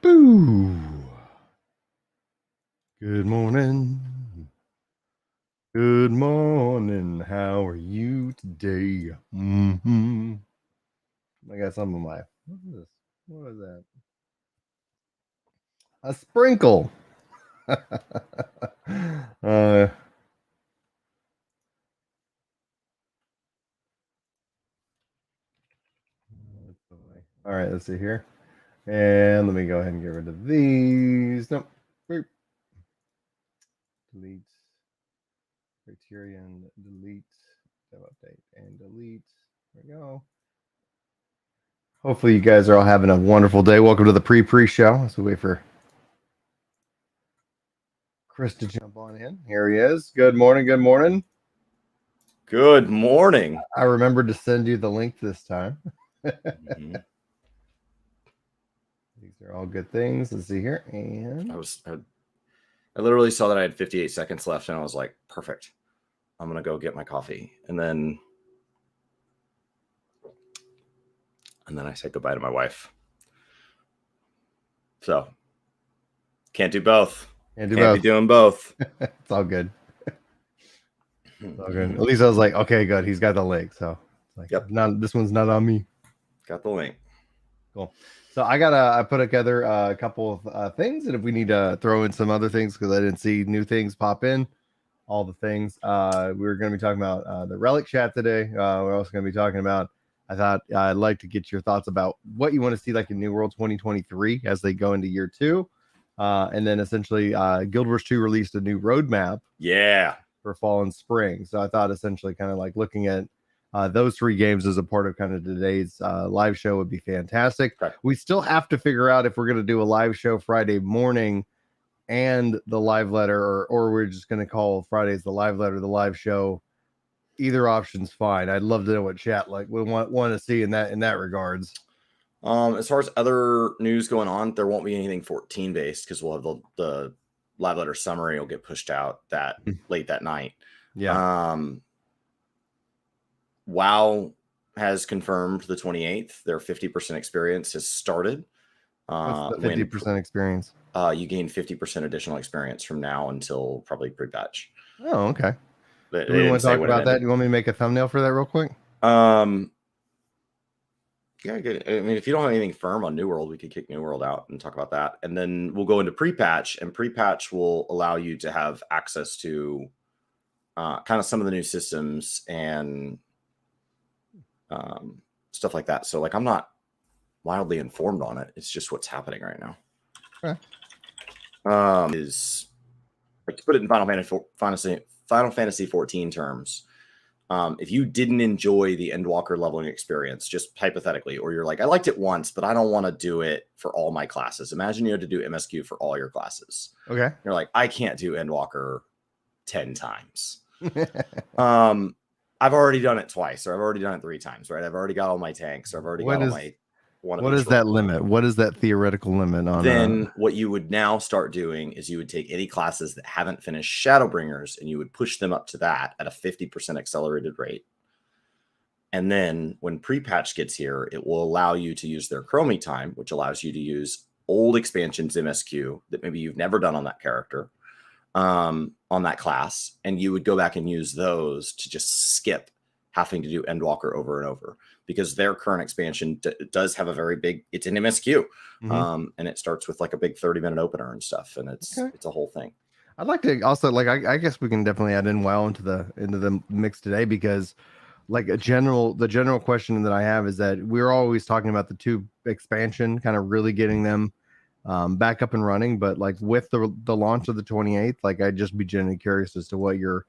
Boo. Good morning. Good morning. How are you today? I got some of my. What is this? What is that? A sprinkle. All right, let's see here. And let me go ahead and get rid of these. Nope. Delete. Criterion. Delete. Update and delete. There we go. Hopefully you guys are all having a wonderful day. Welcome to the pre-show. Let's wait for Chris to jump on in. Here he is. Good morning. Good morning. Good morning. I remembered to send you the link this time. Mm-hmm. These are all good things. Let's see here. And I literally saw that I had 58 seconds left, and I was like, perfect. I'm going to go get my coffee. And then I said goodbye to my wife. So can't do both. Can't be doing both. It's all good. It's all good. At least I was like, okay, good. He's got the link. So like, yep. This one's not on me. Got the link. Cool. So I put together a couple of things, and if we need to throw in some other things because I didn't see new things pop in, all the things. We're going to be talking about the Relic chat today. We're also going to be talking about. I thought I'd like to get your thoughts about what you want to see like in New World 2023 as they go into year 2, and then essentially Guild Wars 2 released a new roadmap. Yeah. For fall and spring. So I thought essentially kind of like looking at those 3 games as a part of kind of today's live show would be fantastic. Okay. We still have to figure out if we're going to do a live show Friday morning and the live letter, or we're just going to call Fridays the live letter, the live show. Either option's fine. I'd love to know what chat like we want to see in that regards. As far as other news going on, there won't be anything 14 based because we'll have the live letter summary will get pushed out that late that night. Yeah. WoW has confirmed the 28th. Their 50% experience has started. What's the 50% experience? You gain 50% additional experience from now until probably pre-patch. Oh, okay. Do we want to talk about that? You want me to make a thumbnail for that real quick? Yeah, good. I mean, if you don't have anything firm on New World, we could kick New World out and talk about that. And then we'll go into pre-patch, and pre-patch will allow you to have access to kind of some of the new systems and stuff like that. So like, I'm not wildly informed on it. It's just what's happening right now. Okay. Is like, to put it in Final Fantasy 14 terms. If you didn't enjoy the Endwalker leveling experience, just hypothetically, or you're like, I liked it once, but I don't want to do it for all my classes. Imagine you had to do MSQ for all your classes. Okay. You're like, I can't do Endwalker 10 times. I've already done it twice, or I've already done it 3 times, right? I've already got all my tanks, or I've already got all my What is that limit? What is that theoretical limit on? Then what you would now start doing is you would take any classes that haven't finished Shadowbringers and you would push them up to that at a 50% accelerated rate. And then when pre-patch gets here, it will allow you to use their Chromie time, which allows you to use old expansions MSQ that maybe you've never done on that character, on that class. And you would go back and use those to just skip having to do Endwalker over and over, because their current expansion does have a very big, it's an MSQ. And it starts with like a big 30-minute opener and stuff. And it's a whole thing. I'd like to also, like, I guess we can definitely add in WoW into the mix today, because like the general question that I have is that we're always talking about the 2 expansion, kind of really getting them back up and running. But like with the launch of the 28th, like I'd just be genuinely curious as to what your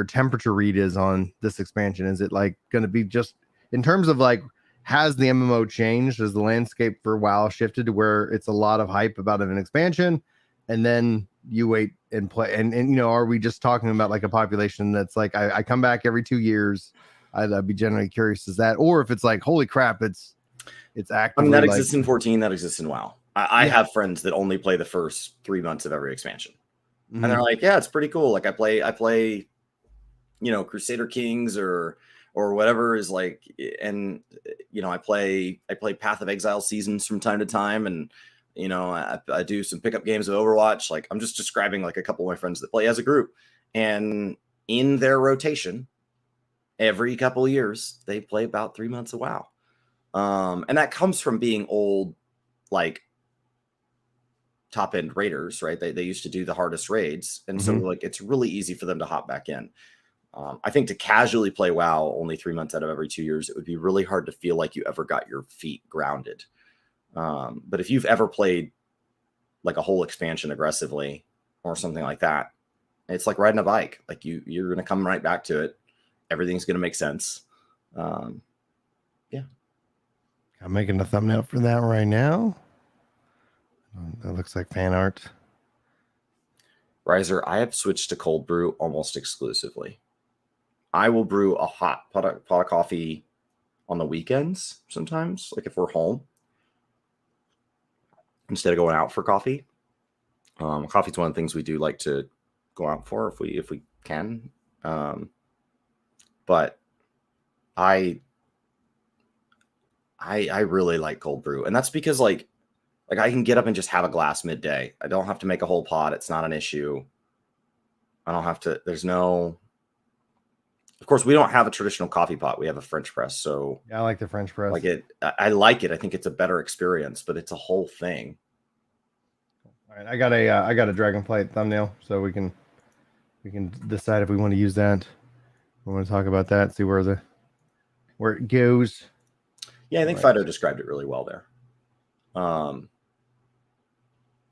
temperature read is on this expansion. Is it like going to be just in terms of like, has the MMO changed? Has the landscape for WoW shifted to where it's a lot of hype about an expansion, and then you wait and play? And you know, are we just talking about like a population that's like, I come back every 2 years? I'd be generally curious as that, or if it's like, holy crap, it's actively. I mean, that exists in 14, that exists in WoW. I have friends that only play the first 3 months of every expansion. And they're like, yeah, it's pretty cool. Like I play, you know, Crusader Kings or or whatever is like, and you know, I play Path of Exile seasons from time to time, and you know, I do some pickup games of Overwatch. Like I'm just describing like a couple of my friends that play as a group, and in their rotation, every couple of years they play about 3 months of WoW, and that comes from being old, like top end raiders, right? They used to do the hardest raids, and so like it's really easy for them to hop back in. I think to casually play WoW only 3 months out of every 2 years, it would be really hard to feel like you ever got your feet grounded. But if you've ever played like a whole expansion aggressively or something like that, it's like riding a bike. Like you're going to come right back to it. Everything's going to make sense. Yeah. I'm making a thumbnail for that right now. That looks like fan art. Riser, I have switched to cold brew almost exclusively. I will brew a hot pot of coffee on the weekends sometimes, like if we're home, instead of going out for coffee. Coffee's one of the things we do like to go out for if we can. But I really like cold brew, and that's because like I can get up and just have a glass midday. I don't have to make a whole pot. It's not an issue. I don't have to. There's no. Of course, we don't have a traditional coffee pot. We have a French press. So yeah, I like the French press. Like it. I like it. I think it's a better experience, but it's a whole thing. All right, I got a Dragonflight thumbnail, so we can decide if we want to use that. We want to talk about that, see where it goes. Yeah, I think Fido described it really well there.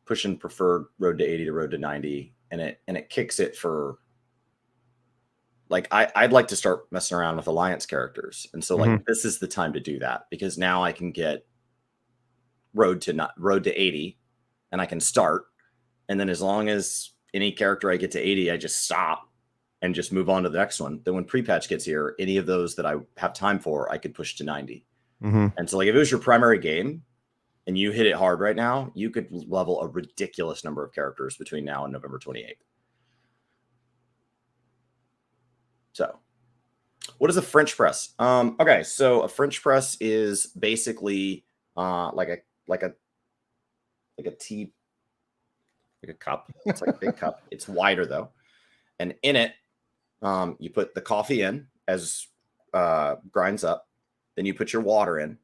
Pushing preferred road to 80 to road to 90, and it kicks it for like I'd like to start messing around with alliance characters, and so like this is the time to do that, because now I can get road to 80, and I can start, and then as long as any character I get to 80, I just stop and just move on to the next one. Then when pre-patch gets here, any of those that I have time for, I could push to 90. And so like if it was your primary game and you hit it hard right now, you could level a ridiculous number of characters between now and November 28th. So what is a French press? Okay, so a French press is basically like a tea, like a cup. It's like a big cup. It's wider though. And in it, you put the coffee in as grinds up. Then you put your water in,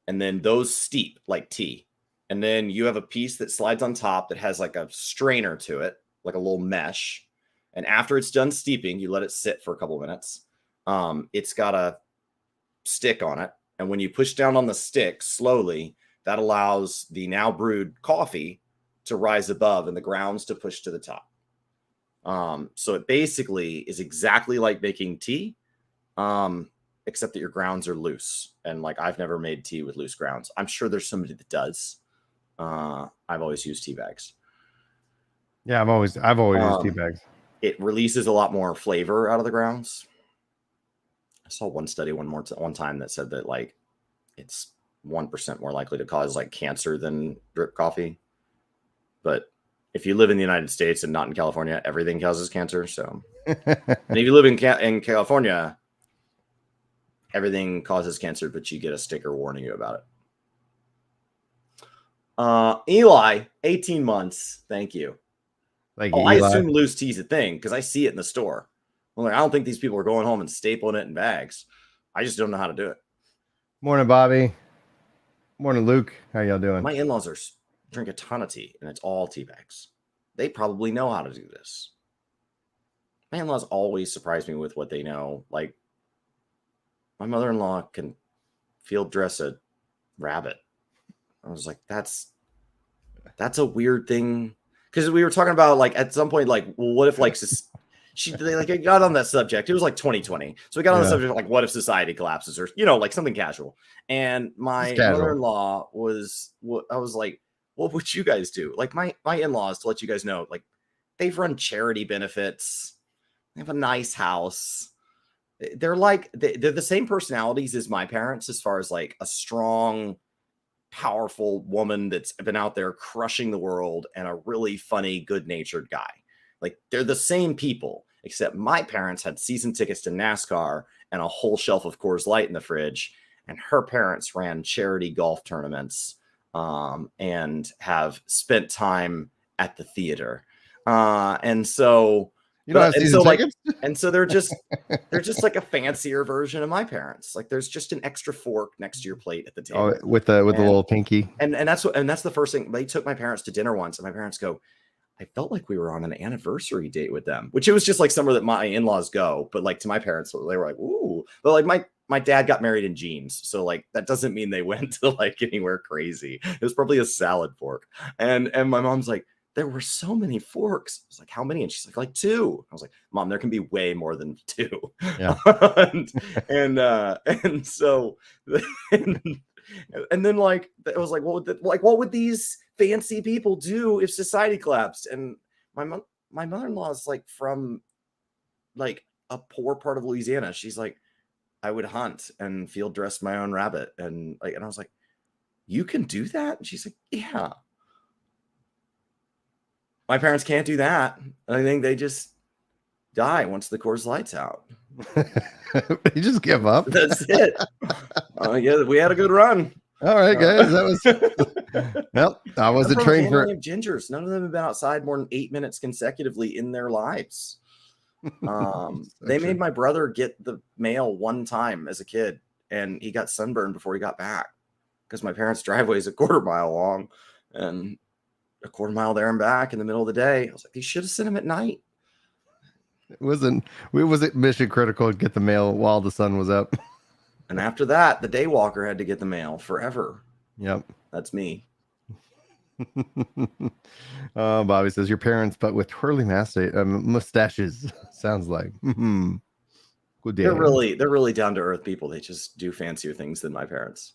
and then those steep like tea. And then you have a piece that slides on top that has like a strainer to it, like a little mesh. And after it's done steeping, you let it sit for a couple of minutes. It's got a stick on it. And when you push down on the stick slowly, that allows the now brewed coffee to rise above and the grounds to push to the top. So it basically is exactly like making tea, except that your grounds are loose. And like, I've never made tea with loose grounds. I'm sure there's somebody that does. I've always used tea bags. Yeah, I've always used tea bags. It releases a lot more flavor out of the grounds. I saw one study one time that said that like it's 1% more likely to cause like cancer than drip coffee. But if you live in the United States and not in California, everything causes cancer. So, and if you live in California, everything causes cancer, but you get a sticker warning you about it. Eli, 18 months. Thank you. Thank you, I Eli. assume loose tea is a thing because I see it in the store. I'm like, I don't think these people are going home and stapling it in bags. I just don't know how to do it. Morning, Bobby. Morning, Luke. How y'all doing? My in-laws drink a ton of tea, and it's all tea bags. They probably know how to do this. My in-laws always surprise me with what they know. Like, my mother-in-law can field dress a rabbit. I was like, that's a weird thing. Because we were talking about, like, at some point, like, well, what if, like, they got on that subject. It was like 2020. So we got on the subject of, like, what if society collapses, or, you know, like something casual. And my mother-in-law I was like, what would you guys do? Like, my in-laws, to let you guys know, like, they've run charity benefits. They have a nice house. They're the same personalities as my parents, as far as like a strong, powerful woman that's been out there crushing the world, and a really funny, good-natured guy. Like, they're the same people, except my parents had season tickets to NASCAR and a whole shelf of Coors Light in the fridge. And her parents ran charity golf tournaments and have spent time at the theater. And so, you don't have season tickets? and so they're just like a fancier version of my parents. Like there's just an extra fork next to your plate at the table. Oh, with the little pinky. And that's the first thing. They took my parents to dinner once, and my parents go, I felt like we were on an anniversary date with them, which it was just like somewhere that my in-laws go. But like to my parents, they were like, ooh. But like my dad got married in jeans. So like that doesn't mean they went to like anywhere crazy. It was probably a salad fork. And my mom's like, there were so many forks. I was like, how many? And she's like 2. I was like, Mom, there can be way more than 2. Yeah. and so and then like it was like, what would these fancy people do if society collapsed? And my mother-in-law is like from like a poor part of Louisiana. She's like, I would hunt and field dress my own rabbit, and I was like, you can do that? And she's like, yeah. My parents can't do that. I think they just die once the Coors Light's out. You just give up. That's it. Yeah, we had a good run. All right, guys. That was well. I wasn't trained for gingers. None of them have been outside more than 8 minutes consecutively in their lives. They made my brother get the mail one time as a kid, and he got sunburned before he got back because my parents' driveway is a quarter mile long, and a quarter mile there and back in the middle of the day. I was like, you should have sent him at night. It wasn't mission critical to get the mail while the sun was up. And after that, the day walker had to get the mail forever. Yep. That's me. Bobby says your parents, but with twirly mustaches. Sounds like. Good day. They're really down to earth people. They just do fancier things than my parents.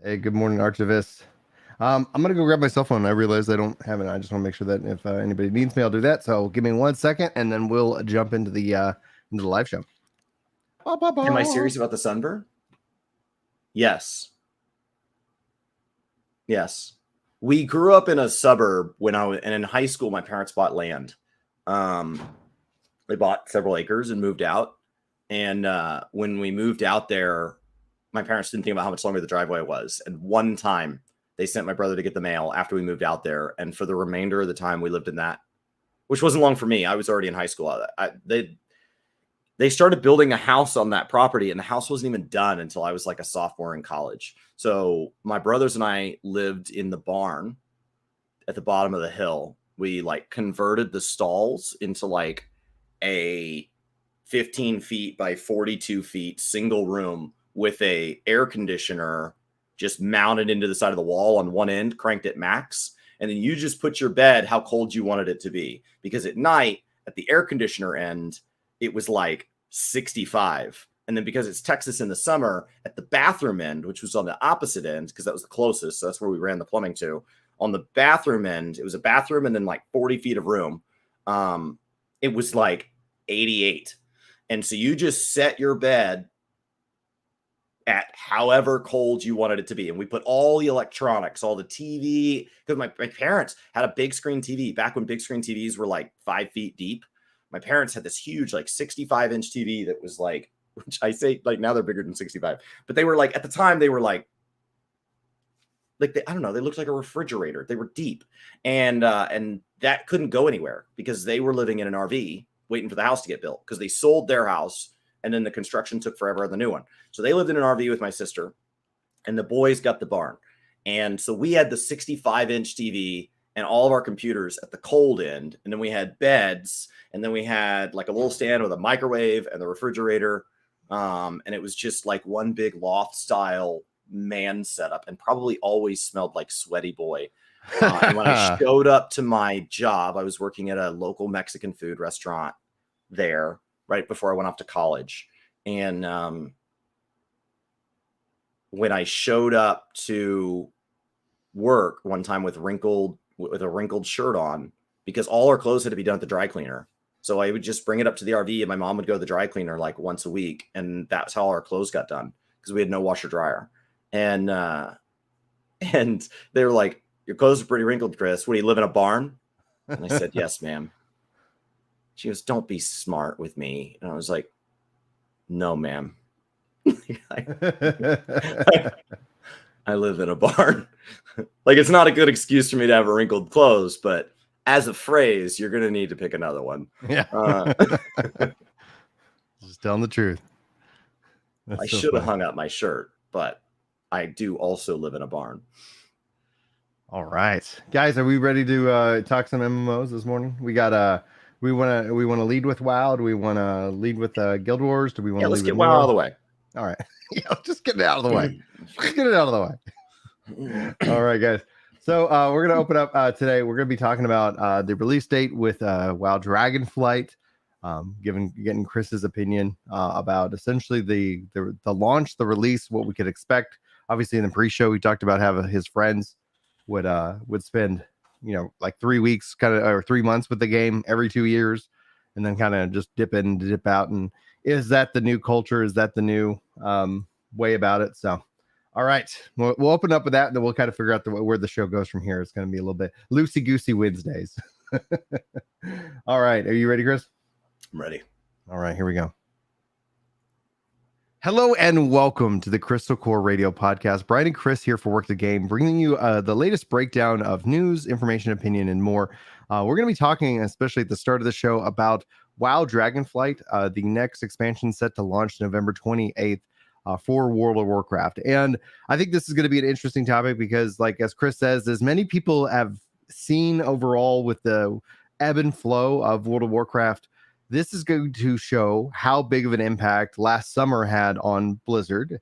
Hey, good morning, Archivist. I'm gonna go grab my cell phone. I realize I don't have it. I just want to make sure that if anybody needs me, I'll do that. So give me 1 second, and then we'll jump into the live show. Am I serious about the sunburn? Yes. We grew up in a suburb and in high school, my parents bought land. They bought several acres and moved out. And when we moved out there, my parents didn't think about how much longer the driveway was. And one time they sent my brother to get the mail after we moved out there. And for the remainder of the time we lived in that, which wasn't long for me. I was already in high school. They started building a house on that property, and the house wasn't even done until I was like a sophomore in college. So my brothers and I lived in the barn at the bottom of the hill. We like converted the stalls into like a 15 feet by 42 feet single room with a air conditioner just mounted into the side of the wall on one end, cranked at max. And then you just put your bed how cold you wanted it to be. Because at night, at the air conditioner end, it was like 65. And then because it's Texas in the summer, at the bathroom end, which was on the opposite end, because that was the closest, so that's where we ran the plumbing to. On the bathroom end, it was a bathroom and then like 40 feet of room. It was like 88. And so you just set your bed at however cold you wanted it to be. And we put all the electronics, all the TV, because my parents had a big screen TV back when big screen TVs were like 5 feet deep. My parents had this huge, like 65-inch TV that was like, which I say like now they're bigger than 65, but they were like, at the time they were like I don't know, they looked like a refrigerator. They were deep. And that couldn't go anywhere because they were living in an RV waiting for the house to get built because they sold their house and then the construction took forever on the new one. So they lived in an RV with my sister and the boys got the barn. And so we had the 65-inch TV and all of our computers at the cold end. And then we had beds, and then we had like a little stand with a microwave and the refrigerator. And it was just like one big loft style man setup and probably always smelled like sweaty boy. And when I showed up to my job, I was working at a local Mexican food restaurant there right before I went off to college. And when I showed up to work one time with a wrinkled shirt on, because all our clothes had to be done at the dry cleaner. So I would just bring it up to the RV and my mom would go to the dry cleaner like once a week. And that's how our clothes got done because we had no washer dryer. And they were like, your clothes are pretty wrinkled, Chris. What, do you live in a barn? And I said, yes, ma'am. She goes, don't be smart with me. And I was like, No, ma'am. I live in a barn. Like, it's not a good excuse for me to have wrinkled clothes, but as a phrase, you're going to need to pick another one. Yeah. Just telling the truth. That's I so should have funny. hung up my shirt, but I do also live in a barn. All right, guys, are we ready to talk some MMOs this morning? We got we want to lead with WoW. Do we want to lead with Guild Wars? Do we want to let's lead get with WoW Neo? out of the way. All right. Yeah, just get it out of the way. Just get it out of the way. All right, guys. So we're going to open up today. We're going to be talking about the release date with WoW Dragonflight, getting Chris's opinion about essentially the launch, the release, what we could expect. Obviously, in the pre-show, we talked about how his friends would spend, like 3 weeks or 3 months with the game every 2 years, and then kind of just dip in, dip out. And is that the new culture? Is that the new way about it? So, all right, we'll open up with that, and then we'll kind of figure out where the show goes from here. It's going to be a little bit loosey goosey Wednesdays. All right, are you ready, Chris? I'm ready. All right, here we go. Hello and welcome to the Crystal Core Radio Podcast. Brian and Chris here for Work the Game, bringing you the latest breakdown of news, information, opinion, and more. We're going to be talking, especially at the start of the show, about WoW Dragonflight, the next expansion set to launch November 28th for World of Warcraft. And I think this is going to be an interesting topic because, like as Chris says, as many people have seen overall with the ebb and flow of World of Warcraft, this is going to show how big of an impact last summer had on Blizzard.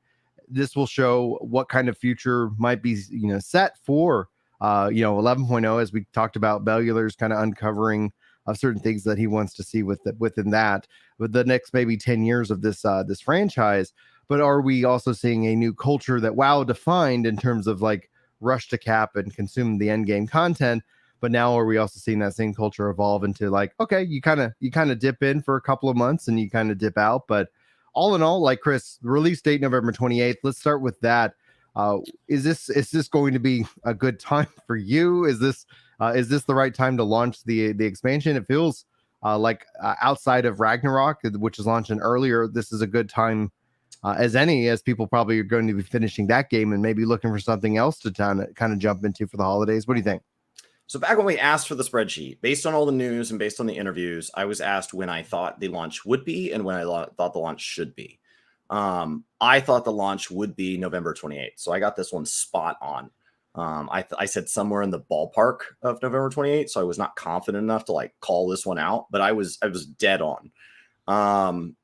This will show what kind of future might be, set for, 11.0, as we talked about. Bellular's kind of uncovering of certain things that he wants to see within that, with the next maybe 10 years of this franchise. But are we also seeing a new culture that WoW defined in terms of like rush to cap and consume the end game content? But now are we also seeing that same culture evolve into like, okay, you kind of dip in for a couple of months and you kind of dip out. But all in all, like Chris, release date November 28th. Let's start with that. Is this going to be a good time for you? Is this the right time to launch the expansion? It feels like outside of Ragnarok, which is launching earlier, this is a good time as any, as people probably are going to be finishing that game and maybe looking for something else to kind of jump into for the holidays. What do you think? So back when we asked for the spreadsheet, based on all the news and based on the interviews, I was asked when I thought the launch would be and when I thought the launch should be. I thought the launch would be November 28th. So I got this one spot on. I said somewhere in the ballpark of November 28th. So I was not confident enough to like call this one out, but I was dead on. And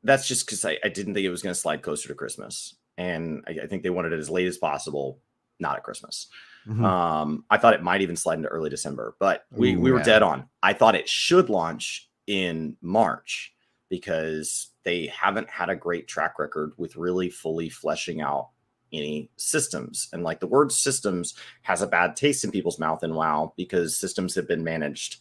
that's just because I didn't think it was going to slide closer to Christmas. And I think they wanted it as late as possible, not at Christmas. Mm-hmm. I thought it might even slide into early December, but we were dead on. I thought it should launch in March because they haven't had a great track record with really fully fleshing out any systems. And like the word systems has a bad taste in people's mouth in WoW because systems have been managed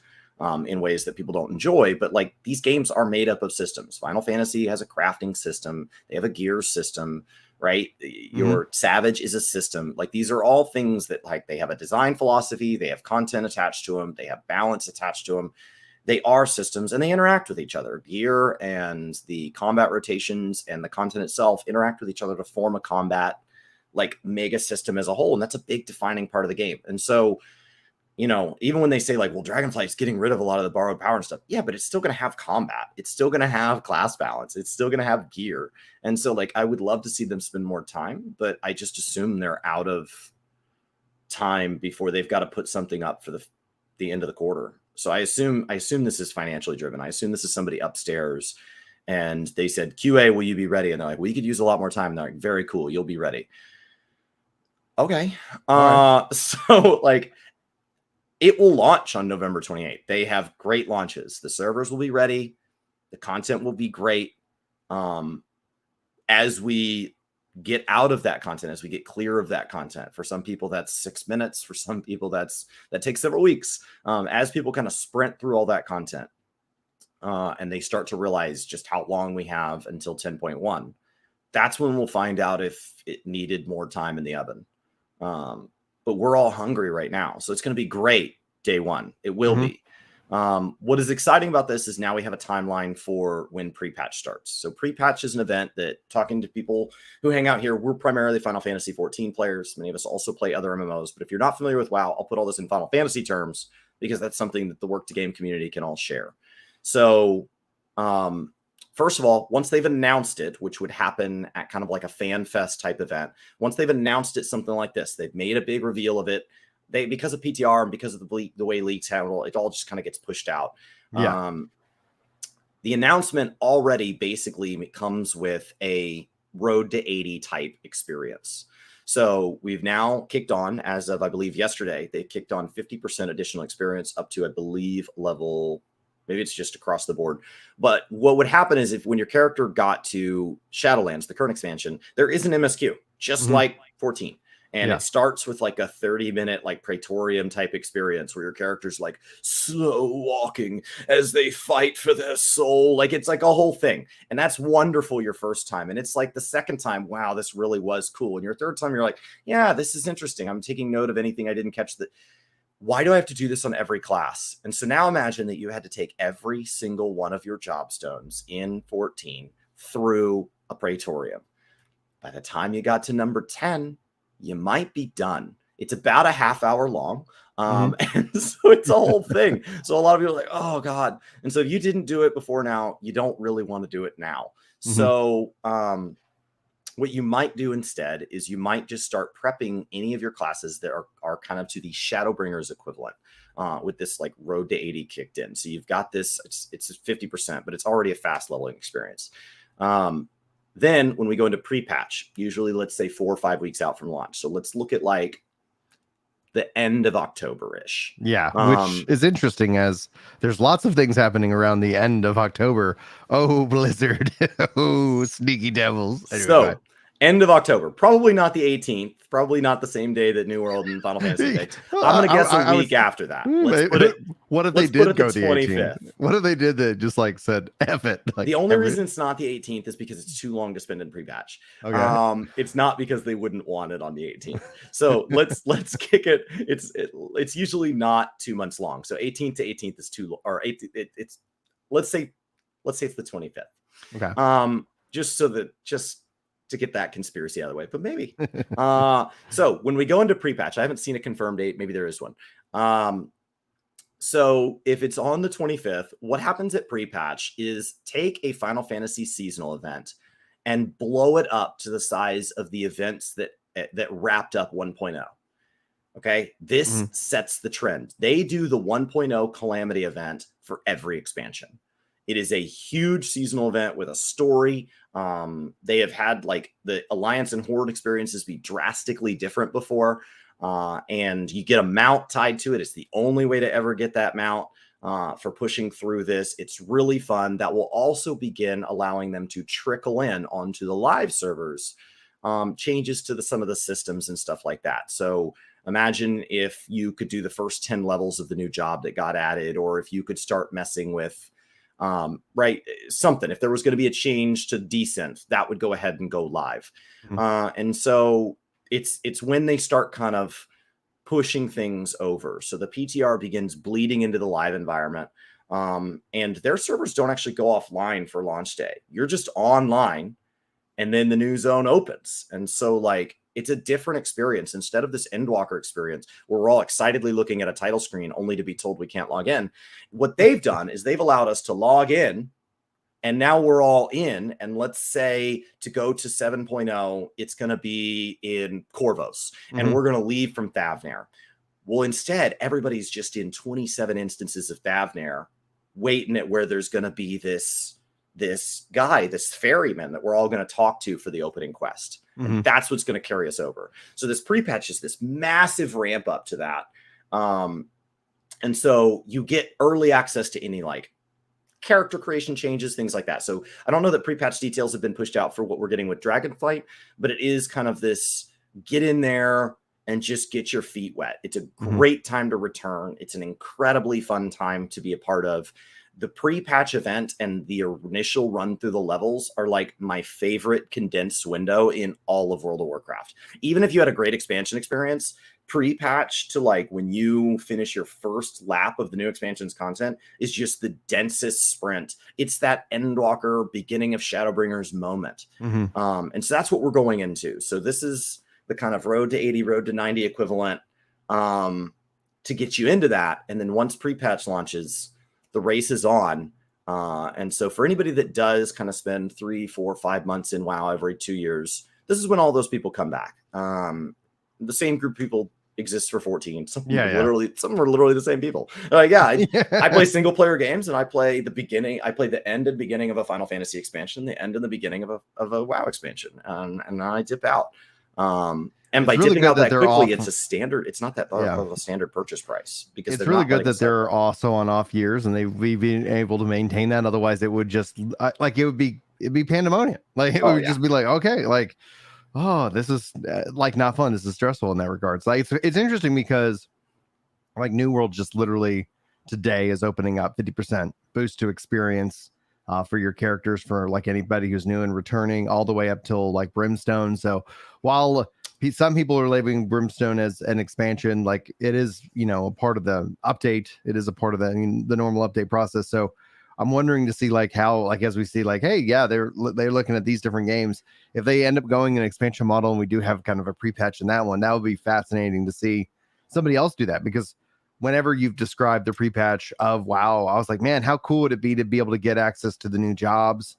in ways that people don't enjoy. But like these games are made up of systems. Final Fantasy has a crafting system. They have a gear system. Right? Your Savage is a system. Like these are all things that like they have a design philosophy, they have content attached to them, they have balance attached to them. They are systems and they interact with each other. Gear and the combat rotations and the content itself interact with each other to form a combat like mega system as a whole. And that's a big defining part of the game. And so, even when they say like, well, Dragonflight's getting rid of a lot of the borrowed power and stuff. Yeah, but it's still going to have combat. It's still going to have class balance. It's still going to have gear. And so like, I would love to see them spend more time, but I just assume they're out of time before they've got to put something up for the end of the quarter. So I assume this is financially driven. I assume this is somebody upstairs and they said, QA, will you be ready? And they're like, we could use a lot more time. And they're like, very cool. You'll be ready. Okay. Right. So like, it will launch on November 28th. They have great launches. The servers will be ready. The content will be great. As we get out of that content, as we get clear of that content, for some people that's 6 minutes. For some people that takes several weeks. As people kind of sprint through all that content and they start to realize just how long we have until 10.1, that's when we'll find out if it needed more time in the oven. But we're all hungry right now. So it's going to be great day one. It will be. What is exciting about this is now we have a timeline for when pre-patch starts. So pre-patch is an event that, talking to people who hang out here, we're primarily Final Fantasy 14 players. Many of us also play other MMOs, but if you're not familiar with WoW, I'll put all this in Final Fantasy terms because that's something that the work to game community can all share. So first of all, once they've announced it, which would happen at kind of like a fan fest type event, once they've announced it, something like this, they've made a big reveal of it. Because of PTR and because of the way leaks handle, it all just kind of gets pushed out. Yeah. The announcement already basically comes with a road to 80 type experience. So we've now kicked on, as of, I believe, yesterday, they kicked on 50% additional experience up to, I believe, level, maybe it's just across the board. But what would happen is when your character got to Shadowlands, the current expansion, there is an MSQ, just like 14. And it starts with like a 30-minute like Praetorium type experience where your character's like slow walking as they fight for their soul. Like it's like a whole thing. And that's wonderful your first time. And it's like the second time, wow, this really was cool. And your third time, you're like, yeah, this is interesting. I'm taking note of anything I didn't catch. That. Why do I have to do this on every class? And so now imagine that you had to take every single one of your job stones in 14 through a Praetorium. By the time you got to number 10, you might be done. It's about a half hour long. And so it's a whole thing. So a lot of people are like, oh God. And so if you didn't do it before now, you don't really want to do it now. So what you might do instead is you might just start prepping any of your classes that are kind of to the Shadowbringers equivalent with this like road to 80 kicked in. So you've got this, it's 50%, but it's already a fast leveling experience. Then when we go into pre-patch, usually let's say 4 or 5 weeks out from launch. So let's look at like the end of October-ish. Yeah, which is interesting as there's lots of things happening around the end of October. Oh, Blizzard. Oh, sneaky devils. Anyway, so end of October, probably not the 18th, probably not the same day that New World and Final Fantasy picked. I'm going to guess a week after that. Let's put it. What if they did go the 18th? What if they did that just like said F it? Like the only reason it's not the 18th is because it's too long to spend in pre-patch. Okay. It's not because they wouldn't want it on the 18th. So let's kick it. It's usually not 2 months long. So 18th to 18th is too, or it's let's say it's the 25th. Okay. Just to get that conspiracy out of the way, but maybe. So when we go into pre-patch, I haven't seen a confirmed date. Maybe there is one. So if it's on the 25th, what happens at pre-patch is take a Final Fantasy seasonal event and blow it up to the size of the events that wrapped up 1.0. Okay. This sets the trend. They do the 1.0 Calamity event for every expansion. It is a huge seasonal event with a story. They have had like the Alliance and Horde experiences be drastically different before. And you get a mount tied to it. It's the only way to ever get that mount for pushing through this. It's really fun. That will also begin allowing them to trickle in onto the live servers, changes to some of the systems and stuff like that. So imagine if you could do the first 10 levels of the new job that got added, or if you could start messing with something. If there was going to be a change to Descent, that would go ahead and go live. And so it's when they start kind of pushing things over. So the PTR begins bleeding into the live environment. And their servers don't actually go offline for launch day. You're just online and then the new zone opens. And so like, it's a different experience. Instead of this Endwalker experience where we're all excitedly looking at a title screen only to be told we can't log in, what they've done is they've allowed us to log in, and now we're all in. And let's say to go to 7.0, it's going to be in Corvos, and we're going to leave from Thavnair. Well, instead, everybody's just in 27 instances of Thavnair, waiting at where there's going to be this guy, this ferryman that we're all going to talk to for the opening quest. And that's what's going to carry us over. So this pre-patch is this massive ramp up to that. And so you get early access to any like character creation changes, things like that. So I don't know that pre-patch details have been pushed out for what we're getting with Dragonflight, but it is kind of this get in there and just get your feet wet. It's a great time to return. It's an incredibly fun time to be a part of. The pre-patch event and the initial run through the levels are like my favorite condensed window in all of World of Warcraft. Even if you had a great expansion experience, pre-patch to like when you finish your first lap of the new expansion's content is just the densest sprint. It's that Endwalker beginning of Shadowbringers moment. And so that's what we're going into. So this is the kind of road to 80, road to 90 equivalent to get you into that. And then once pre-patch launches, the race is on. And so for anybody that does kind of spend 3, 4, 5 months in WoW every 2 years, this is when all those people come back. The same group of people exists for 14. Some are literally the same people. I play single player games, and I play the end and beginning of a Final Fantasy expansion, the end and the beginning of a WoW expansion, and I dip out. And by dipping out that quickly, it's a standard. It's not that of a standard purchase price, because it's really good that they're also on off years, and we've been able to maintain that. Otherwise, it would just it'd be pandemonium. Like it would just be like, okay, like, oh, this is like not fun. This is stressful in that regard. So like, it's interesting because like New World just literally today is opening up 50% boost to experience for your characters for like anybody who's new and returning, all the way up till like Brimstone. So while some people are labeling Brimstone as an expansion, like it is, a part of the update. It is a part of the normal update process. So I'm wondering to see like how, like, as we see like, hey, yeah, they're looking at these different games. If they end up going an expansion model and we do have kind of a pre-patch in that one, that would be fascinating to see somebody else do that. Because whenever you've described the pre-patch of WoW, I was like, man, how cool would it be to be able to get access to the new jobs?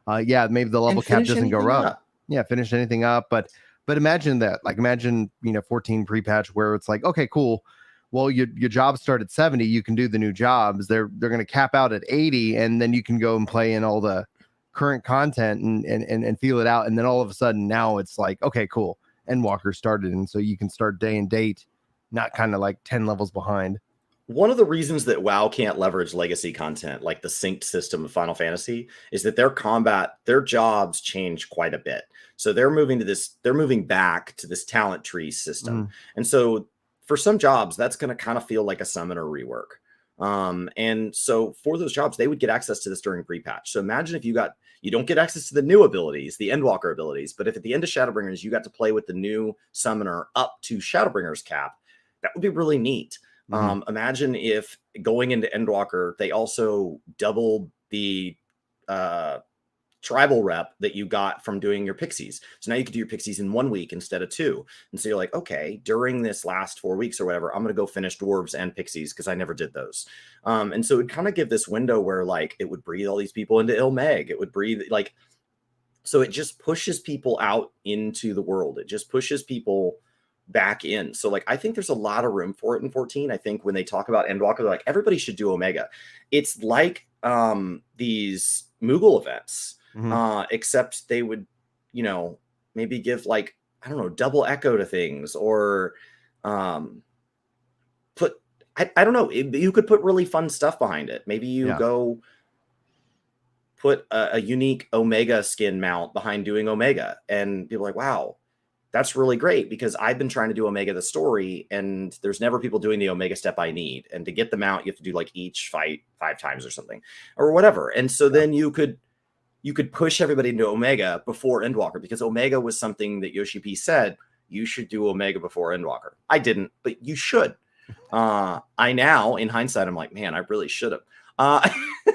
Maybe the level cap doesn't go up. Yeah, finish anything up. But imagine that. Like, imagine, 14 pre-patch where it's like, okay, cool. Well, your jobs start at 70. You can do the new jobs. They're going to cap out at 80, and then you can go and play in all the current content and feel it out. And then all of a sudden now it's like, okay, cool. Endwalker started, and so you can start day and date, not kind of like 10 levels behind. One of the reasons that WoW can't leverage legacy content like the synced system of Final Fantasy is that their jobs change quite a bit. So they're moving back to this talent tree system. And so for some jobs, that's going to kind of feel like a summoner rework. And so for those jobs, they would get access to this during pre-patch. So imagine if you don't get access to the new abilities, the Endwalker abilities, but if at the end of Shadowbringers, you got to play with the new summoner up to Shadowbringers cap, that would be really neat. Imagine if going into Endwalker, they also doubled the tribal rep that you got from doing your pixies. So now you can do your pixies in 1 week instead of 2. And so you're like, okay, during this last 4 weeks or whatever, I'm going to go finish dwarves and pixies because I never did those. And so it would kind of give this window where like it would breathe all these people into Ilmeg. It would breathe like, so it just pushes people out into the world. It just pushes people back in. So like, I think there's a lot of room for it in 14. I think when they talk about Endwalker, they're like, everybody should do Omega. It's like these Moogle events. Except they would, maybe give like, I don't know, double echo to things, or put, I don't know, you could put really fun stuff behind it. Maybe you go put a unique Omega skin mount behind doing Omega, and people are like, wow, that's really great, because I've been trying to do Omega the story, and there's never people doing the Omega step I need. And to get the mount, you have to do like each fight 5 times or something or whatever. And so then you could push everybody into Omega before Endwalker, because Omega was something that Yoshi P said, you should do Omega before Endwalker. I didn't, but you should. I now, in hindsight, I'm like, man, I really should have.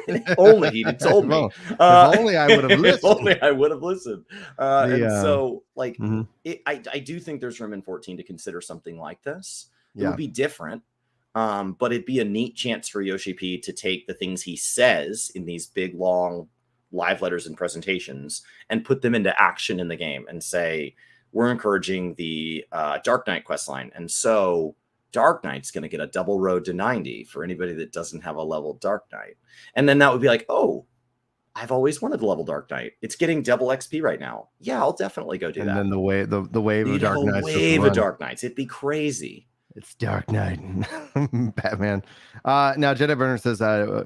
If only he'd told me. If only I would have listened. If only I would have listened. And so, like, I do think there's room in 14 to consider something like this. It would be different. But it'd be a neat chance for Yoshi P to take the things he says in these big, long live letters and presentations and put them into action in the game and say, we're encouraging the Dark Knight questline. And so Dark Knight's going to get a double road to 90 for anybody that doesn't have a level Dark Knight. And then that would be like, oh, I've always wanted to level Dark Knight. It's getting double XP right now. Yeah, I'll definitely go do that. And then the wave of Dark Knights. Wave of Dark Knights. It'd be crazy. It's Dark Knight. Batman. Now, Jedi Burner says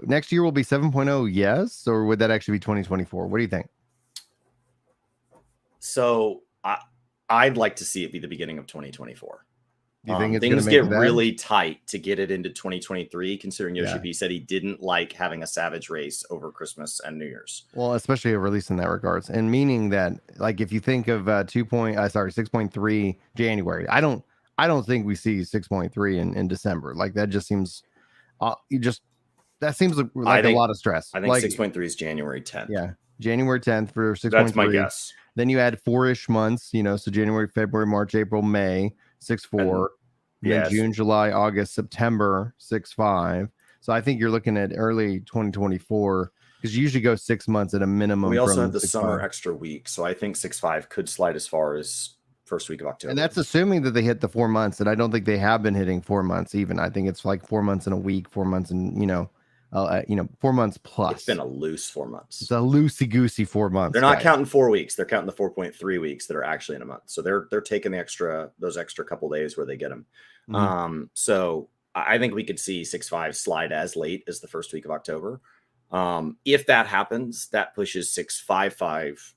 next year will be 7.0, yes? Or would that actually be 2024? What do you think? So I'd like to see it be the beginning of 2024. Do you think it's things get really tight to get it into 2023, considering Yoshi P said he didn't like having a Savage race over Christmas and New Year's. Well, especially a release in that regards, and meaning that, like, if you think of 6.3 January, I I don't think we see 6.3 in December. Like that just seems, that seems like a lot of stress. I think like 6.3 is January 10th. Yeah, January 10th for 6.3. That's my guess. Then you add 4-ish months, so January, February, March, April, May, 6.4. Then June, July, August, September, 6.5. So I think you're looking at early 2024 because you usually go 6 months at a minimum. We also have the summer extra week, so I think 6.5 could slide as far as first week of October. And that's assuming that they hit the 4 months, and I don't think they have been hitting 4 months even. I think it's like 4 months in a week, 4 months in 4 months plus. It's been a loose 4 months. It's a loosey goosey 4 months. They're not counting 4 weeks. They're counting the 4.3 weeks that are actually in a month. So they're taking those extra couple days where they get them. Mm-hmm. So I think we could see 6.5 slide as late as the first week of October. If that happens, that pushes 6.55.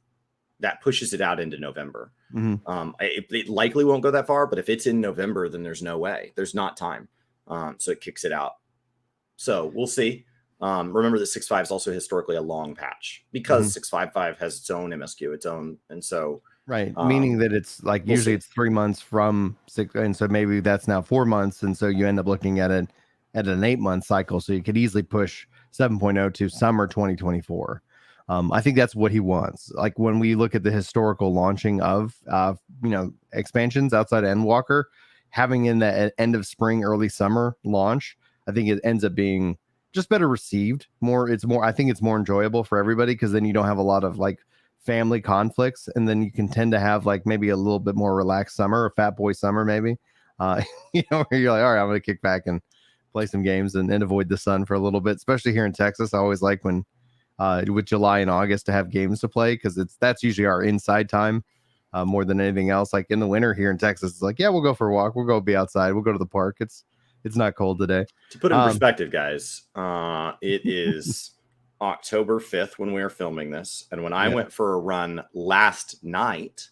That pushes it out into November. Mm-hmm. It likely won't go that far, but if it's in November, then there's no way. There's not time. So it kicks it out. So we'll see. Remember that 6.5 is also historically a long patch because 6.55 has its own MSQ, and so right, meaning that it's like usually it's 3 months from 6, and so maybe that's now 4 months, and so you end up looking at it at an 8-month cycle. So you could easily push 7.0 to summer 2024. I think that's what he wants. Like when we look at the historical launching of expansions outside of Endwalker, having in the end of spring, early summer launch, I think it ends up being just better received. I think it's more enjoyable for everybody because then you don't have a lot of like family conflicts, and then you can tend to have like maybe a little bit more relaxed summer, a fat boy summer maybe. Where you're like, all right, I'm gonna kick back and play some games and avoid the sun for a little bit, especially here in Texas. I always like when with July and August to have games to play because that's usually our inside time more than anything else. Like in the winter here in Texas, it's like, yeah, we'll go for a walk, we'll go be outside, we'll go to the park. It's not cold today. To put it in perspective, guys, it is October 5th when we are filming this, and when I went for a run last night,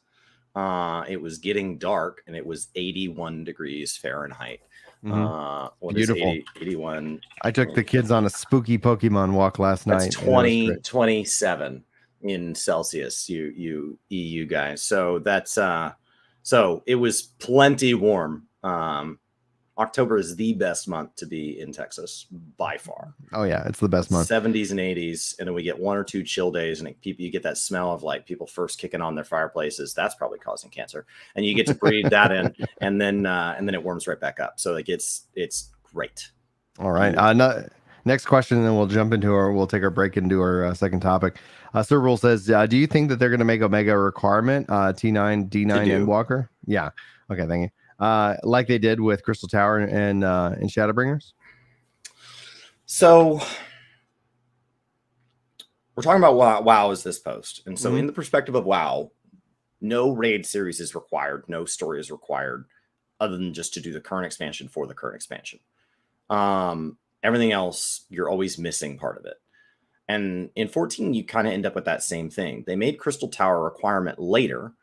it was getting dark and it was 81 degrees Fahrenheit. Beautiful. 81. I took the kids on a spooky Pokemon walk last night. 27 in Celsius, you EU guys. So that's so it was plenty warm. October is the best month to be in Texas by far. Oh yeah, it's the best month. 70s and 80s, and then we get 1 or 2 chill days, and you get that smell of like people first kicking on their fireplaces. That's probably causing cancer, and you get to breathe that in, and then it warms right back up. So like it's great. All right. Next question, and then we'll take our break and do our second topic. Sir Rule says, do you think that they're going to make Omega a requirement? T9, D9, Endwalker? Yeah. Okay. Thank you. Like they did with Crystal Tower and Shadowbringers? So we're talking about WoW as this post. And so in the perspective of WoW, no raid series is required. No story is required other than just to do the current expansion for the current expansion. Everything else, you're always missing part of it. And in 14, you kind of end up with that same thing. They made Crystal Tower a requirement later.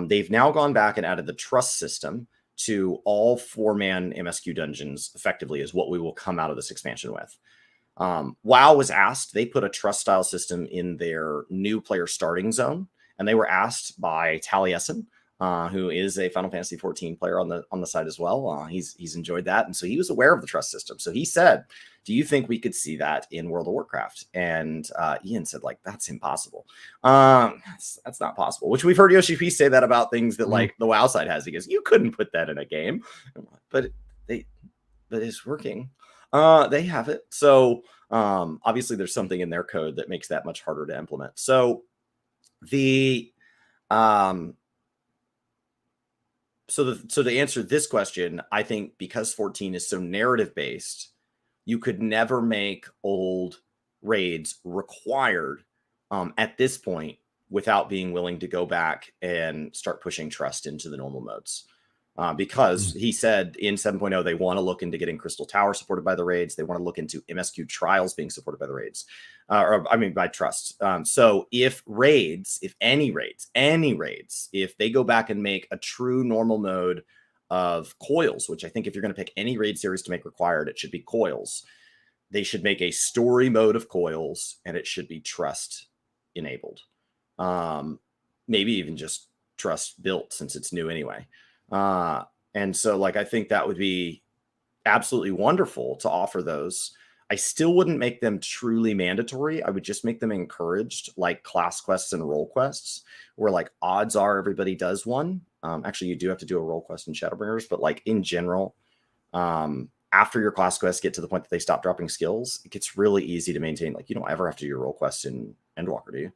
They've now gone back and added the trust system to all 4-man MSQ dungeons, effectively, is what we will come out of this expansion with. WoW was asked, they put a trust style system in their new player starting zone, and they were asked by Taliesin, who is a Final Fantasy 14 player on the side as well. He's enjoyed that, and so he was aware of the trust system. So he said, do you think we could see that in World of Warcraft? And Ian said, like, that's impossible. That's not possible, which we've heard Yoshi P say that about things that like the WoW side has. He goes, you couldn't put that in a game, but it's working. They have it. So obviously there's something in their code that makes that much harder to implement. So So to answer this question, I think because 14 is so narrative based, you could never make old raids required at this point without being willing to go back and start pushing trust into the normal modes. Because he said in 7.0, they want to look into getting Crystal Tower supported by the raids. They want to look into MSQ trials being supported by the raids, by trust. So if any raids, if they go back and make a true normal mode of coils, which I think if you're going to pick any raid series to make required, it should be coils. They should make a story mode of coils, and it should be trust enabled. Maybe even just trust built since it's new anyway. And so like I think that would be absolutely wonderful to offer those. I still wouldn't make them truly mandatory. I would just make them encouraged, like class quests and role quests, where like odds are everybody does one. Actually, you do have to do a role quest in Shadowbringers, but like in general, after your class quests get to the point that they stop dropping skills, it gets really easy to maintain. Like you don't ever have to do your role quest in Endwalker, do you?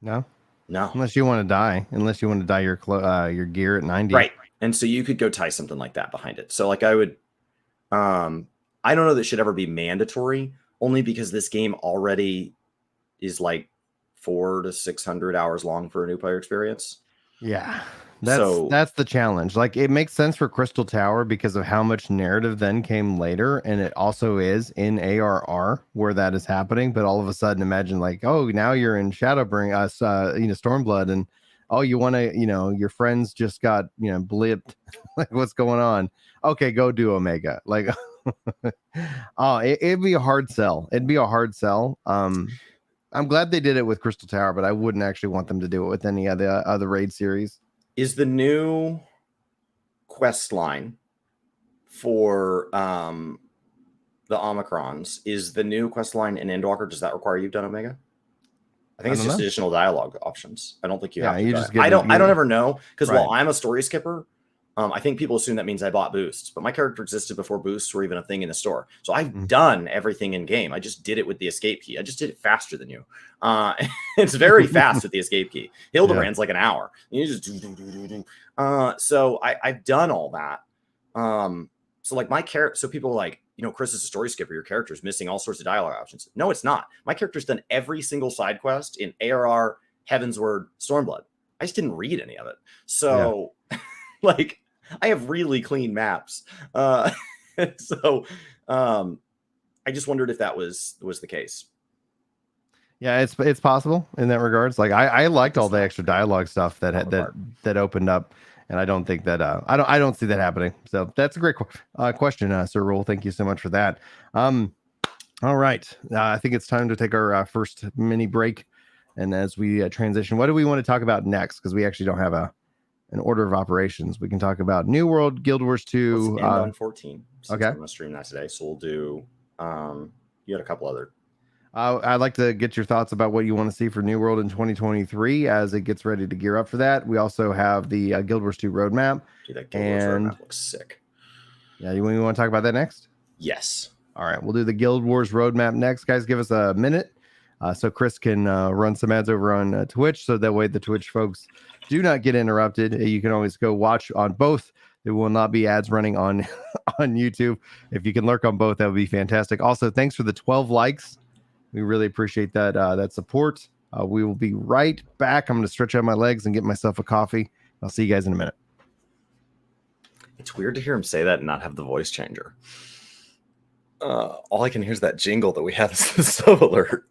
No, No. unless you want to die. Unless you want to dye your gear at 90. Right. And so you could go tie something like that behind it. So like I would, I don't know that it should ever be mandatory, only because this game already is like 400 to 600 hours long for a new player experience. Yeah, So that's the challenge. Like it makes sense for Crystal Tower because of how much narrative then came later, and it also is in ARR where that is happening. But all of a sudden, imagine like, oh, now you're in Shadowbring, Stormblood, and oh, you want to, your friends just got, blipped. Like, what's going on? Okay, go do Omega. Like, oh, it'd be a hard sell. It'd be a hard sell. I'm glad they did it with Crystal Tower, but I wouldn't actually want them to do it with any of the other raid series. is the new quest line for the Omicrons, is the new quest line in Endwalker, does that require you've done Omega? I think it's just additional dialogue options. I don't think you have to. You just get I don't ever know, because right. while I'm a story skipper, I think people assume that means I bought boosts, but my character existed before boosts were even a thing in the store. So I've done everything in game. I just did it with the escape key. I just did it faster than you. It's very fast with the escape key. Hildebrand's like an hour. You just so I've done all that. So like my character, so people are like, Chris is a story skipper. Your character is missing all sorts of dialogue options. No, it's not. My character's done every single side quest in ARR, Heavensward, Stormblood. I just didn't read any of it. So like, I have really clean maps. So I just wondered if that was the case. Yeah, it's possible in that regards. Like I liked all the extra dialogue stuff that opened up, and I don't think that I don't see that happening. So that's a great question, Sir Rule. Thank you so much for that. All right, I think it's time to take our first mini break, and as we transition, what do we want to talk about next? Because we actually don't have an order of operations. We can talk about New World, Guild Wars 2. Let's end on 14. Okay, I'm gonna stream that today, so we'll do. You had a couple other. I'd like to get your thoughts about what you want to see for New World in 2023 as it gets ready to gear up for that. We also have the Guild Wars 2 roadmap. Dude, that Guild Wars roadmap looks sick. Yeah, you want to talk about that next? Yes. All right, we'll do the Guild Wars roadmap next. Guys, give us a minute so Chris can run some ads over on Twitch, so that way the Twitch folks do not get interrupted. You can always go watch on both. There will not be ads running on YouTube. If you can lurk on both, that would be fantastic. Also, thanks for the 12 likes. We really appreciate that support. We will be right back. I'm going to stretch out my legs and get myself a coffee. I'll see you guys in a minute. It's weird to hear him say that and not have the voice changer. All I can hear is that jingle that we have as the sub alert.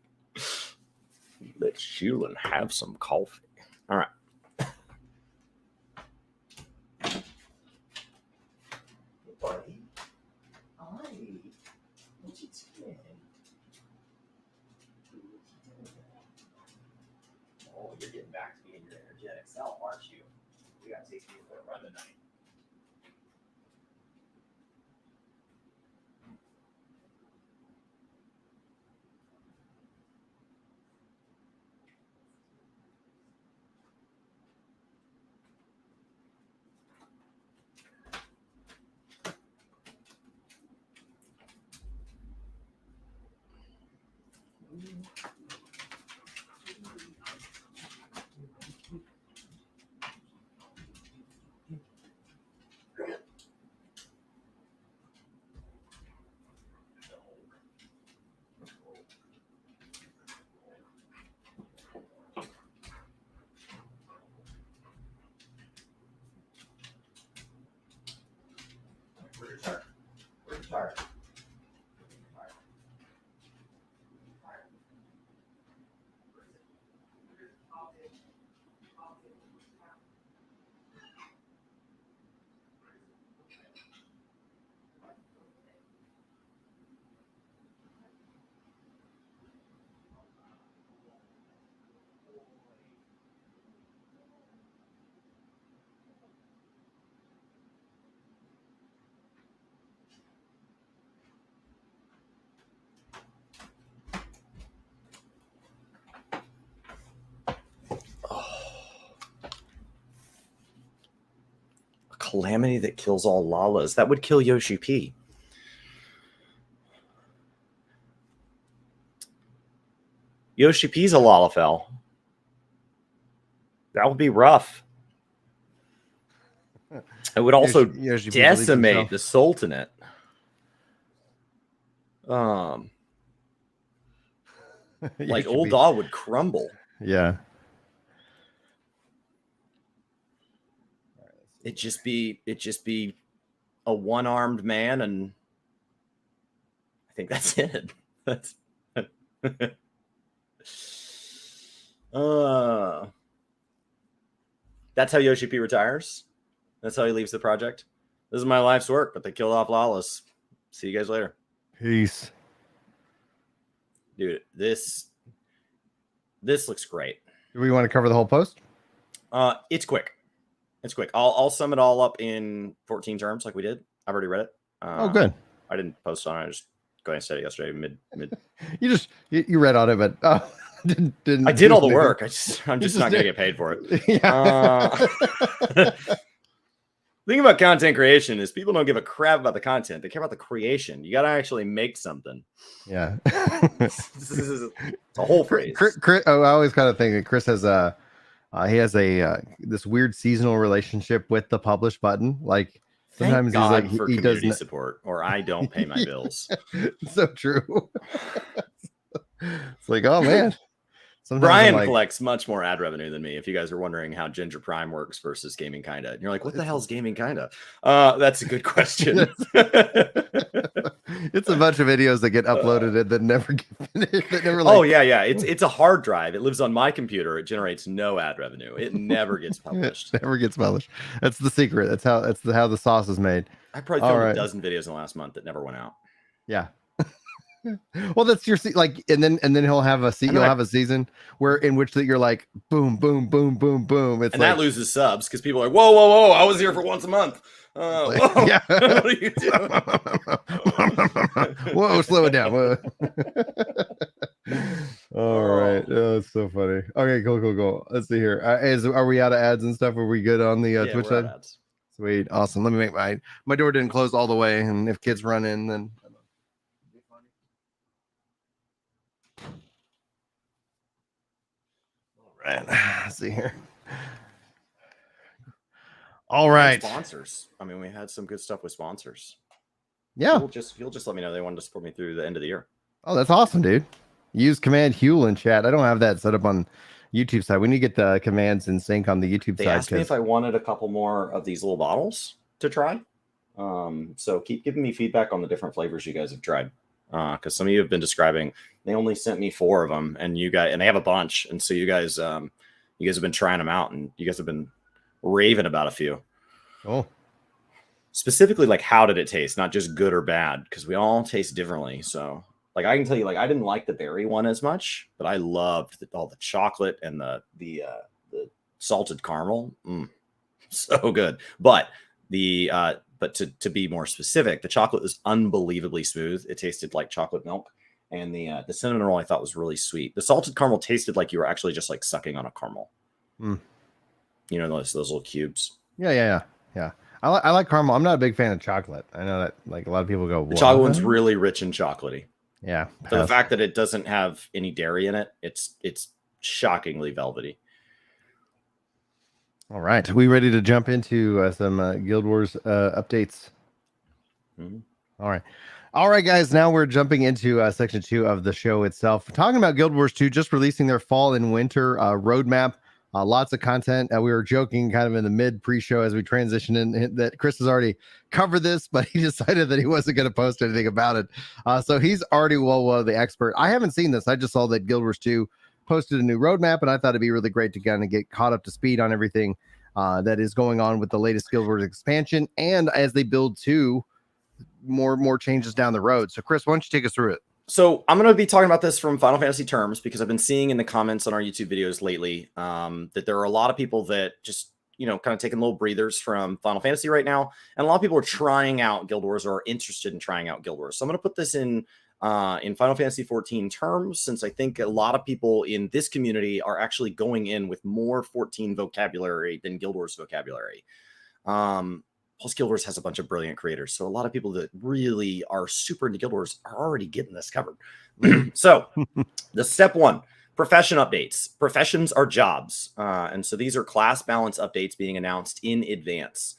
Let Shulin have some coffee. All right. Buddy. Hi. What you doing? Oh, you're getting back to being your energetic self, aren't you? We got to take you for a run tonight. calamity that kills all Lalas. That would kill Yoshi P. Yoshi P's a Lalafell. That would be rough. It would also Yoshi P decimate the Sultanate. Like old Daw would crumble. Yeah. It'd just be a one-armed man, and I think that's it. That's that's how Yoshi P retires. That's how he leaves the project. This is my life's work, but they killed off Lawless. See you guys later. Peace. Dude, this looks great. Do we want to cover the whole post? It's quick. It's quick. I'll sum it all up in 14 terms like we did. I've already read it. Oh, good. I didn't post on it. I just go ahead and said it yesterday mid. you read on it, but didn't. I did all the work. I'm just not gonna get paid for it. Yeah. The thing about content creation is people don't give a crap about the content. They care about the creation. You got to actually make something. Yeah. It's a whole phrase. Chris, I always kind of think that Chris has this weird seasonal relationship with the publish button. Like sometimes Thank God he's like for he community doesn't support, or I don't pay my bills. So true. It's like, oh man. Sometimes Brian collects much more ad revenue than me. If you guys are wondering how Ginger Prime works versus Gaming Kinda, and you're like, what the hell is Gaming Kinda? That's a good question. It's a bunch of videos that get uploaded and that never get finished. Oh yeah. It's a hard drive. It lives on my computer. It generates no ad revenue. It never gets published. It never gets published. That's the secret. That's how the sauce is made. I probably filmed a dozen videos in the last month that never went out. Yeah. Well, that's your like, and then he'll have you'll have a season where in which that you're like boom, boom, boom, boom, boom. It's and like, that loses subs because people are like, whoa! I was here for once a month. Whoa, yeah. What are you doing? Whoa, slow it down. Whoa. All right. Oh, it's so funny. Okay, cool. Let's see here. Are we out of ads and stuff? Are we good on the Twitch side? Sweet, awesome. Let me make my door didn't close all the way, and if kids run in, then. Right. Let's see here. All right. Sponsors. I mean, we had some good stuff with sponsors. Yeah. You'll just let me know they wanted to support me through the end of the year. Oh, that's awesome, dude. Use command Huel in chat. I don't have that set up on YouTube side. We need to get the commands in sync on the YouTube side. They asked me if I wanted a couple more of these little bottles to try. So keep giving me feedback on the different flavors you guys have tried. Because some of you have been describing, they only sent me 4 of them, and they have a bunch, and so you guys have been trying them out, and you guys have been raving about a few. Oh, specifically, like how did it taste? Not just good or bad, because we all taste differently. So, like I can tell you, like I didn't like the berry one as much, but I loved all the chocolate and the salted caramel. So good. But to be more specific, the chocolate was unbelievably smooth. It tasted like chocolate milk, and the cinnamon roll I thought was really sweet. The salted caramel tasted like you were actually just like sucking on a caramel. You know those little cubes. Yeah. I like caramel. I'm not a big fan of chocolate. I know that like a lot of people go. The chocolate one's really rich and chocolatey. Yeah. So the fact that it doesn't have any dairy in it, it's shockingly velvety. All right, we ready to jump into some Guild Wars updates? All right, guys. Now we're jumping into section 2 of the show itself. We're talking about Guild Wars 2 just releasing their fall and winter roadmap. Lots of content. We were joking kind of in the mid pre-show as we transition in that Chris has already covered this, but he decided that he wasn't going to post anything about it. So he's already well the expert. I haven't seen this. I just saw that Guild Wars 2 posted a new roadmap, and I thought it'd be really great to kind of get caught up to speed on everything that is going on with the latest Guild Wars expansion, and as they build to more changes down the road. So Chris, why don't you take us through it? So I'm going to be talking about this from Final Fantasy terms, because I've been seeing in the comments on our YouTube videos lately that there are a lot of people that just, kind of taking little breathers from Final Fantasy right now. And a lot of people are trying out Guild Wars or are interested in trying out Guild Wars. So I'm going to put this in Final Fantasy 14 terms, since I think a lot of people in this community are actually going in with more 14 vocabulary than Guild Wars vocabulary. Plus, Guild Wars has a bunch of brilliant creators. So a lot of people that really are super into Guild Wars are already getting this covered. So the step 1, profession updates. Professions are jobs. And so these are class balance updates being announced in advance.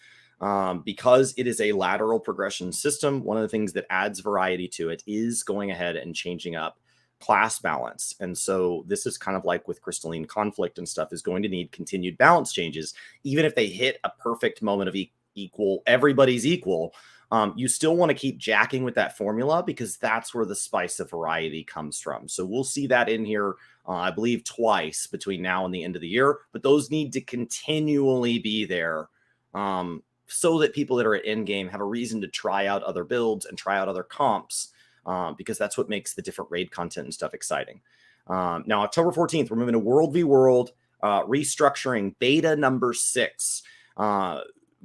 Because it is a lateral progression system, one of the things that adds variety to it is going ahead and changing up class balance. And so this is kind of like with crystalline conflict and stuff, is going to need continued balance changes. Even if they hit a perfect moment of equal, everybody's equal, you still want to keep jacking with that formula, because that's where the spice of variety comes from. So we'll see that in here, I believe twice between now and the end of the year, but those need to continually be there, so that people that are at end game have a reason to try out other builds and try out other comps, because that's what makes the different raid content and stuff exciting. Now, October 14th, we're moving to World v World, restructuring beta number 6.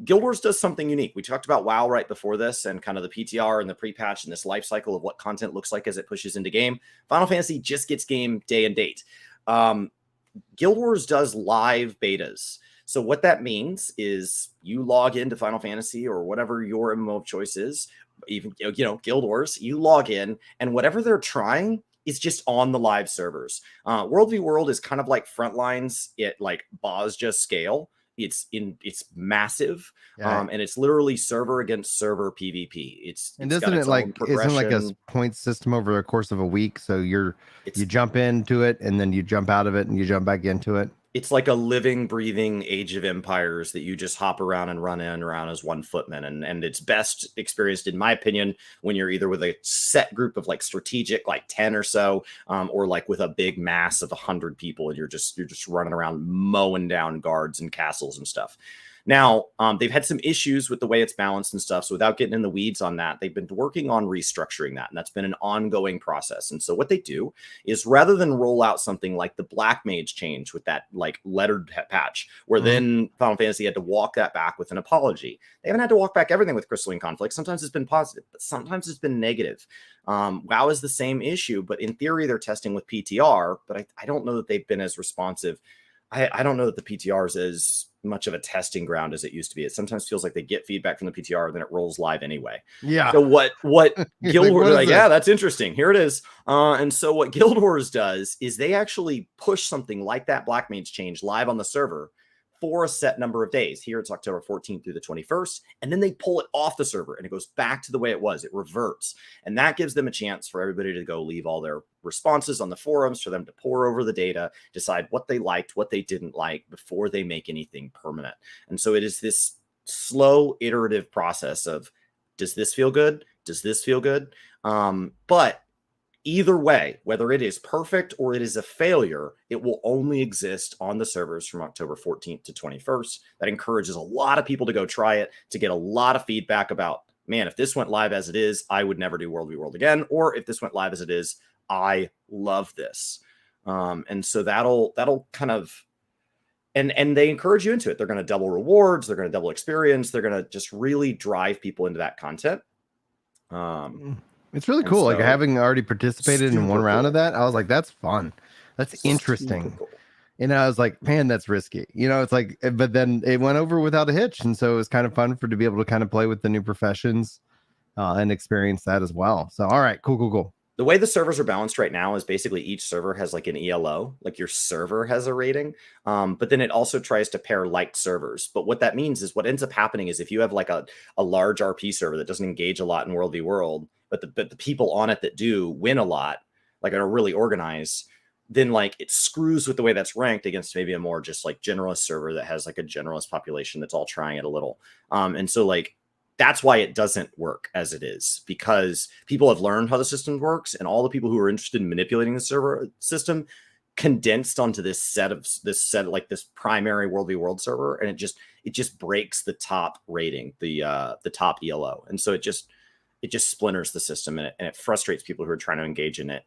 Guild Wars does something unique. We talked about WoW right before this, and kind of the PTR and the pre-patch and this life cycle of what content looks like as it pushes into game. Final Fantasy just gets game day and date. Guild Wars does live betas. So what that means is you log into Final Fantasy or whatever your MMO of choice is, even, Guild Wars, you log in, and whatever they're trying is just on the live servers. World v World is kind of like Frontlines at like Bozja scale. It's massive, and it's literally server against server PvP. And isn't it like a point system over the course of a week? So you jump into it, and then you jump out of it, and you jump back into it. It's like a living, breathing Age of Empires that you just hop around and run in around as one footman. And it's best experienced, in my opinion, when you're either with a set group of like strategic, like 10 or so, or like with a big mass of 100 people, and you're just running around mowing down guards and castles and stuff. Now, they've had some issues with the way it's balanced and stuff. So without getting in the weeds on that, they've been working on restructuring that. And that's been an ongoing process. And so what they do is, rather than roll out something like the Black Mage change with that like lettered patch, where then Final Fantasy had to walk that back with an apology. They haven't had to walk back everything with Crystalline Conflict. Sometimes it's been positive, but sometimes it's been negative. WoW is the same issue, but in theory, they're testing with PTR, but I don't know that they've been as responsive. I don't know that the PTR is as much of a testing ground as it used to be. It sometimes feels like they get feedback from the PTR, and then it rolls live anyway. Yeah. So what Guild Wars, like, yeah, that's interesting. Here it is. And so what Guild Wars does is they actually push something like that Black Mage change live on the server for a set number of days. Here it's October 14th through the 21st, and then they pull it off the server and it goes back to the way it was. It reverts, and that gives them a chance for everybody to go leave all their responses on the forums, for them to pour over the data, decide what they liked, what they didn't like, before they make anything permanent. And so it is this slow iterative process of, does this feel good? Does this feel good? But either way, whether it is perfect or it is a failure, it will only exist on the servers from October 14th to 21st. That encourages a lot of people to go try it, to get a lot of feedback about, man, if this went live as it is, I would never do World v World again. Or if this went live as it is, I love this. And so that'll kind of, and they encourage you into it. They're going to double rewards. They're going to double experience. They're going to just really drive people into that content. It's really cool. So, like, having already participated in one round of that, I was like, that's fun. That's interesting. Cool. And I was like, man, that's risky. It's like, but then it went over without a hitch. And so it was kind of fun to be able to kind of play with the new professions and experience that as well. So, all right, cool. The way the servers are balanced right now is basically each server has like an ELO, like your server has a rating. But then it also tries to pair liked servers. But what that means is, what ends up happening is, if you have like a large RP server that doesn't engage a lot in World v World, but the people on it that do win a lot, like are really organized, then like it screws with the way that's ranked against maybe a more just like generalist server that has like a generalist population that's all trying it a little. And so like, that's why it doesn't work as it is, because people have learned how the system works, and all the people who are interested in manipulating the server system condensed onto this set, like this primary World v World server, and it just breaks the top rating, the top ELO, and so it just splinters the system, and it frustrates people who are trying to engage in it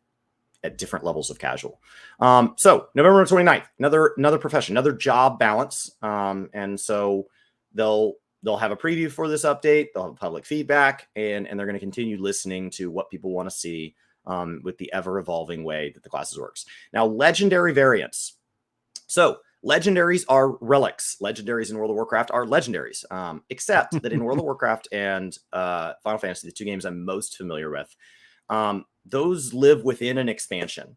at different levels of casual. So November 29th, another profession, another job balance, and so they'll have a preview for this update. They'll have public feedback, and they're going to continue listening to what people want to see with the ever-evolving way that the classes works. Now, legendary variants. So Legendaries are relics. Legendaries in World of Warcraft are legendaries, except that in World of Warcraft and Final Fantasy, the two games I'm most familiar with, those live within an expansion.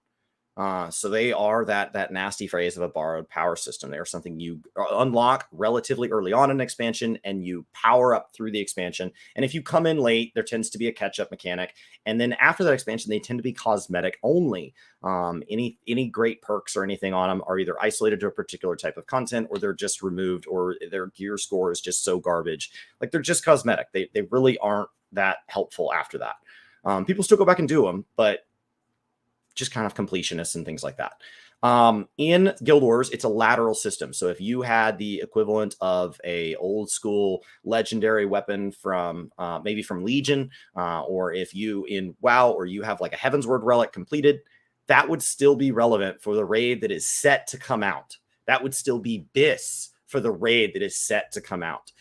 So they are that nasty phrase of a borrowed power system. They are something you unlock relatively early on in an expansion, and you power up through the expansion. And if you come in late, there tends to be a catch-up mechanic. And then after that expansion, they tend to be cosmetic only. Any great perks or anything on them are either isolated to a particular type of content, or they're just removed, or their gear score is just so garbage. Like, they're just cosmetic. They really aren't that helpful after that. People still go back and do them, but just kind of completionists and things like that. In Guild Wars, it's a lateral system. So if you had the equivalent of a old school legendary weapon from maybe from Legion, or if you in WoW, or you have like a Heavensward relic completed, that would still be relevant for the raid that is set to come out. That would still be BIS for the raid that is set to come out.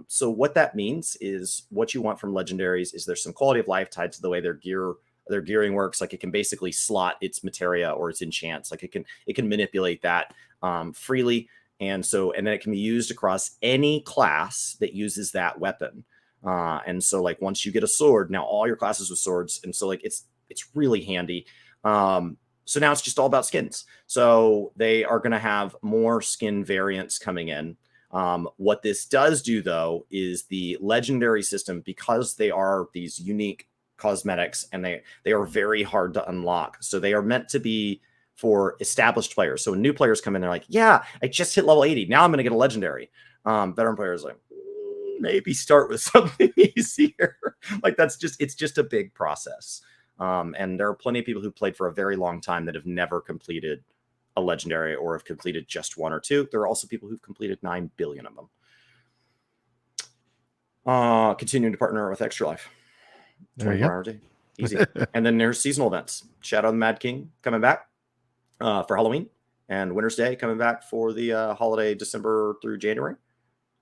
So what that means is, what you want from legendaries is there's some quality of life tied to the way their gearing works. Like, it can basically slot its materia or its enchants. Like, it can manipulate that freely. And then it can be used across any class that uses that weapon. And so, like, once you get a sword, now all your classes with swords. And so, like, it's really handy. So now it's just all about skins. So they are going to have more skin variants coming in. What this does do, though, is the legendary system, because they are these unique cosmetics, and they are very hard to unlock. So they are meant to be for established players. So when new players come in, they're like, yeah, I just hit level 80. Now I'm going to get a legendary. Veteran players like, maybe start with something easier. Like, it's just a big process. And there are plenty of people who played for a very long time that have never completed a legendary, or have completed just one or two. There are also people who've completed 9 billion of them. Continuing to partner with Extra Life. 24 hours a day. Easy. And then there's seasonal events. Shadow of the Mad King coming back for Halloween, and Winter's Day coming back for the holiday December through January.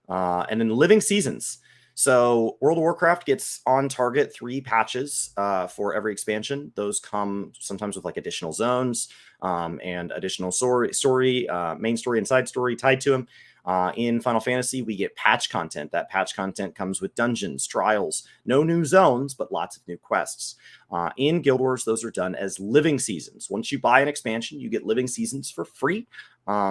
And then Living Seasons. So World of Warcraft gets on target 3 patches for every expansion. Those come sometimes with like additional zones and additional story, main story and side story tied to them. In Final Fantasy, we get patch content. That patch content comes with dungeons, trials, no new zones, but lots of new quests. In Guild Wars, those are done as living seasons. Once you buy an expansion, you get living seasons for free,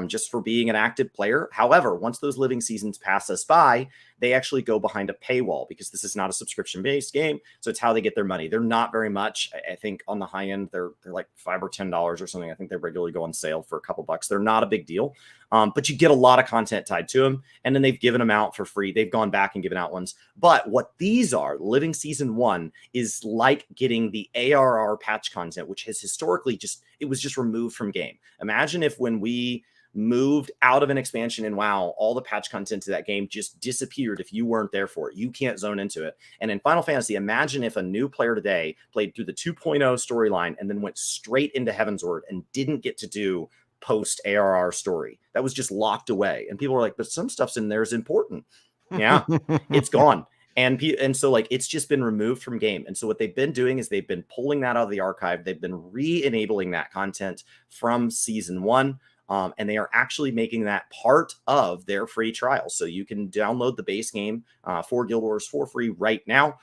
just for being an active player. However, once those living seasons pass us by, they actually go behind a paywall, because this is not a subscription-based game. So it's how they get their money. They're not very much. I think on the high end, they're like $5 or $10 or something. I think they regularly go on sale for a couple bucks. They're not a big deal. But you get a lot of content tied to them, and then they've given them out for free. They've gone back and given out ones. But what these are, Living Season 1, is like getting the ARR patch content, which has historically it was just removed from game. Imagine if when we moved out of an expansion in WoW, all the patch content to that game just disappeared if you weren't there for it. You can't zone into it. And in Final Fantasy, imagine if a new player today played through the 2.0 storyline and then went straight into Heavensward and didn't get to do post ARR story. That was just locked away. And people were like, but some stuff's in there is important. Yeah, it's gone. And so, like, it's just been removed from game. And so what they've been doing is they've been pulling that out of the archive. They've been re-enabling that content from season 1. And they are actually making that part of their free trial. So you can download the base game for Guild Wars for free right now.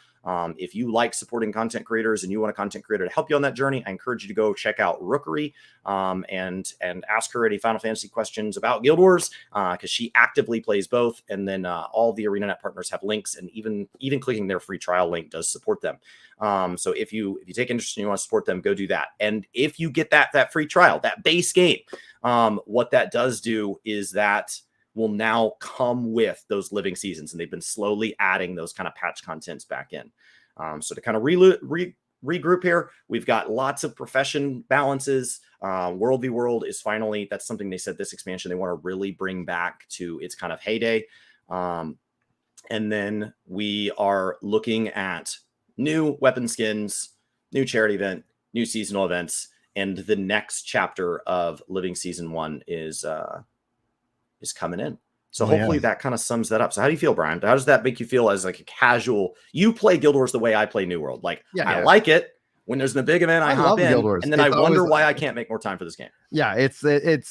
If you like supporting content creators and you want a content creator to help you on that journey, I encourage you to go check out Rookery and ask her any Final Fantasy questions about Guild Wars, because she actively plays both. And then all the ArenaNet partners have links, and even clicking their free trial link does support them. So if you take interest and you want to support them, go do that. And if you get that free trial, that base game, what that does do is that will now come with those living seasons, and they've been slowly adding those kind of patch contents back in. So to kind of regroup here, we've got lots of profession balances. World v World is finally, that's something they said this expansion they want to really bring back to its kind of heyday. And then we are looking at new weapon skins, new charity event, new seasonal events, and the next chapter of Living Season 1 is coming in. So hopefully that kind of sums that up. So how do you feel, Brian? How does that make you feel as like a casual? You play Guild Wars the way I play New World. Like, I like it, When there's a big event, I hop love Guild in, Wars. and then I wonder why I can't make more time for this game. Yeah,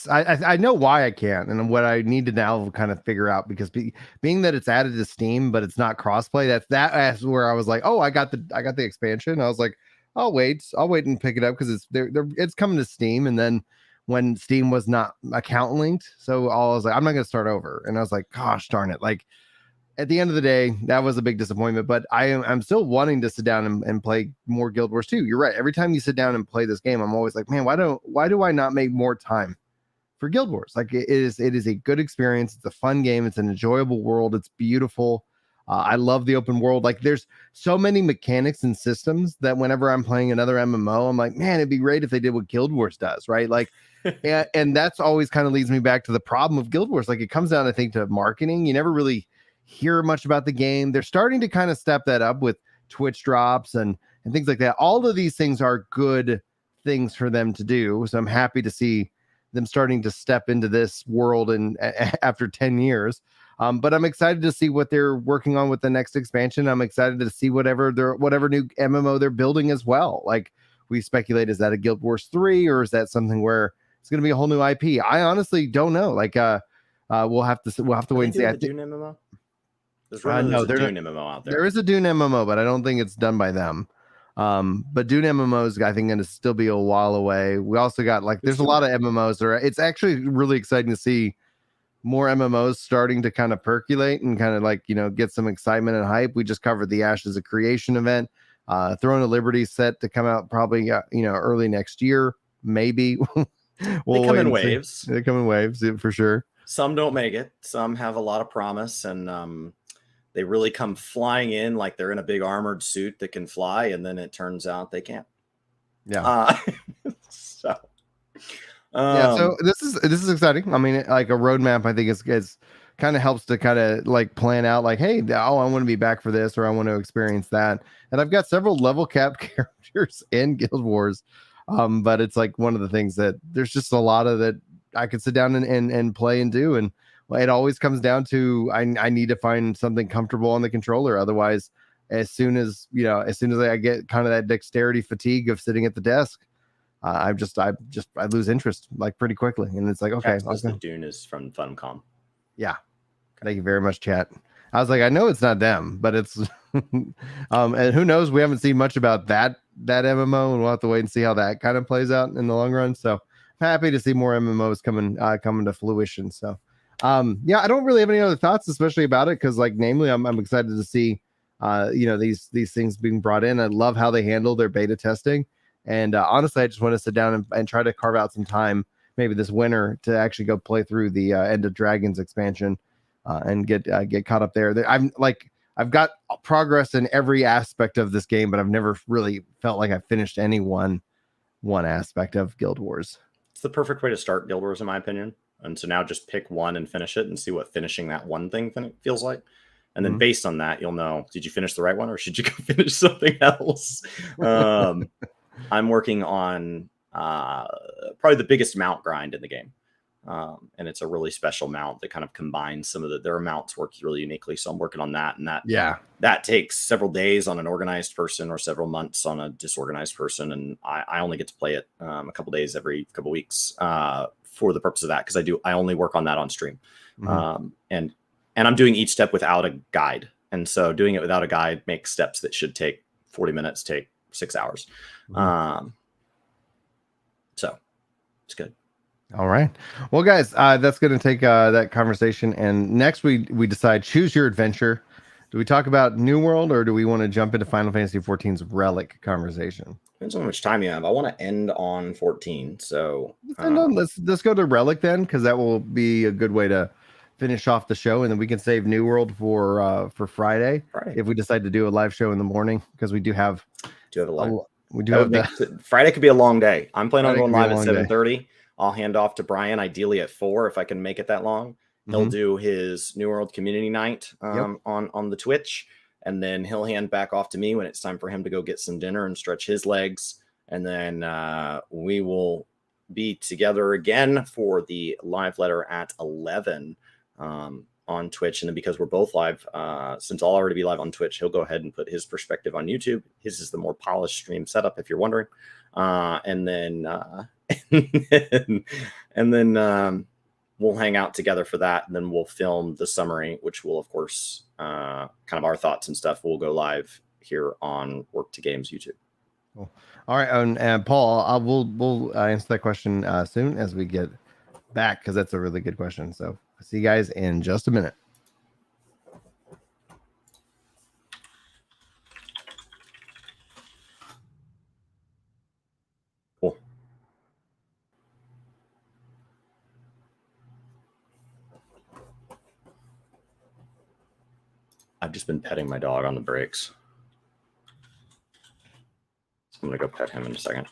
I know why I can't, and what I need to now kind of figure out, because being that it's added to Steam but it's not crossplay, that's where I was like, oh, I got the expansion. I was like, I'll wait and pick it up because it's coming to Steam, and then when Steam was not account linked, so I was like, I'm not gonna start over, and I was like, gosh darn it, like. At the end of the day, that was a big disappointment, but I'm still wanting to sit down and play more Guild Wars 2. You're right. Every time you sit down and play this game, I'm always like, man, why do I not make more time for Guild Wars? Like it is a good experience. It's a fun game. It's an enjoyable world. It's beautiful. I love the open world. Like there's so many mechanics and systems that whenever I'm playing another MMO, I'm like, man, it'd be great if they did what Guild Wars does, right? Like, and that's always kind of leads me back to the problem of Guild Wars. Like it comes down, I think, to marketing. You never really hear much about the game. They're starting to kind of step that up with Twitch drops and things like that. All of these things are good things for them to do. So I'm happy to see them starting to step into this world and after 10 years. But I'm excited to see what they're working on with the next expansion. I'm excited to see whatever new MMO they're building as well. Like we speculate, is that a Guild Wars 3 or is that something where it's going to be a whole new IP? I honestly don't know. Like we'll have to wait and see. I think Dune MMO? There's a Dune MMO out there. There is a Dune MMO, but I don't think it's done by them. But Dune MMOs, I think, going to still be a while away. We also got there's a lot of MMOs. It's actually really exciting to see more MMOs starting to kind of percolate and kind of get some excitement and hype. We just covered the Ashes of Creation event. Throne of Liberty set to come out probably early next year, maybe. They come in waves. They come in waves for sure. Some don't make it. Some have a lot of promise, and they really come flying in like they're in a big armored suit that can fly, and then it turns out they can't. Yeah. So this is exciting. I mean, like a roadmap, I think is kind of helps to kind of plan out hey, I want to be back for this, or I want to experience that. And I've got several level cap characters in Guild Wars, but it's one of the things that there's just a lot of that I could sit down and play and do. And it always comes down to I need to find something comfortable on the controller. Otherwise, as soon as I get kind of that dexterity fatigue of sitting at the desk, I lose interest pretty quickly. And it's okay. The Dune is from Funcom. Yeah. Thank you very much, chat. I was like, I know it's not them, but it's and who knows? We haven't seen much about that MMO, and we'll have to wait and see how that kind of plays out in the long run. So I'm happy to see more MMOs coming to fruition. So I don't really have any other thoughts, especially about it, because namely I'm excited to see these things being brought in. I love how they handle their beta testing, and honestly, I just want to sit down and try to carve out some time, maybe this winter, to actually go play through the End of Dragons expansion and get caught up there. I've got progress in every aspect of this game, but I've never really felt like I finished any one aspect of Guild Wars. It's the perfect way to start Guild Wars, in my opinion. And so now just pick one and finish it and see what finishing that one thing feels like. And then based on that, you'll know, did you finish the right one or should you go finish something else? I'm working on probably the biggest mount grind in the game. And it's a really special mount that kind of combines some of their mounts work really uniquely. So I'm working on that. And that takes several days on an organized person or several months on a disorganized person. And I only get to play it a couple days every couple weeks for the purpose of that, because I only work on that on stream. And I'm doing each step without a guide. And so doing it without a guide makes steps that should take 40 minutes take 6 hours. So it's good. All right. Well, guys, that's going to take that conversation. And next we decide, choose your adventure. Do we talk about New World, or do we want to jump into Final Fantasy XIV's Relic conversation? Depends on how much time you have. I want to end on 14. So let's go to Relic then, because that will be a good way to finish off the show, and then we can save New World for Friday if we decide to do a live show in the morning, because we do have a live. Friday could be a long day. I'm planning on going live at 7:30. I'll hand off to Brian, ideally at 4 if I can make it that long. He'll do his New World community night on the Twitch, and then he'll hand back off to me when it's time for him to go get some dinner and stretch his legs. And then we will be together again for the live letter at 11. on Twitch, and then because we're both live, since I'll already be live on Twitch, he'll go ahead and put his perspective on YouTube. His is the more polished stream setup, if you're wondering. And then we'll hang out together for that, and then we'll film the summary, which will, of course, kind of our thoughts and stuff will go live here on Work to Games YouTube. Cool. All right, and Paul, we'll answer that question soon as we get back, because that's a really good question. So I'll see you guys in just a minute. Cool. I've just been petting my dog on the breaks. So I'm going to go pet him in a second.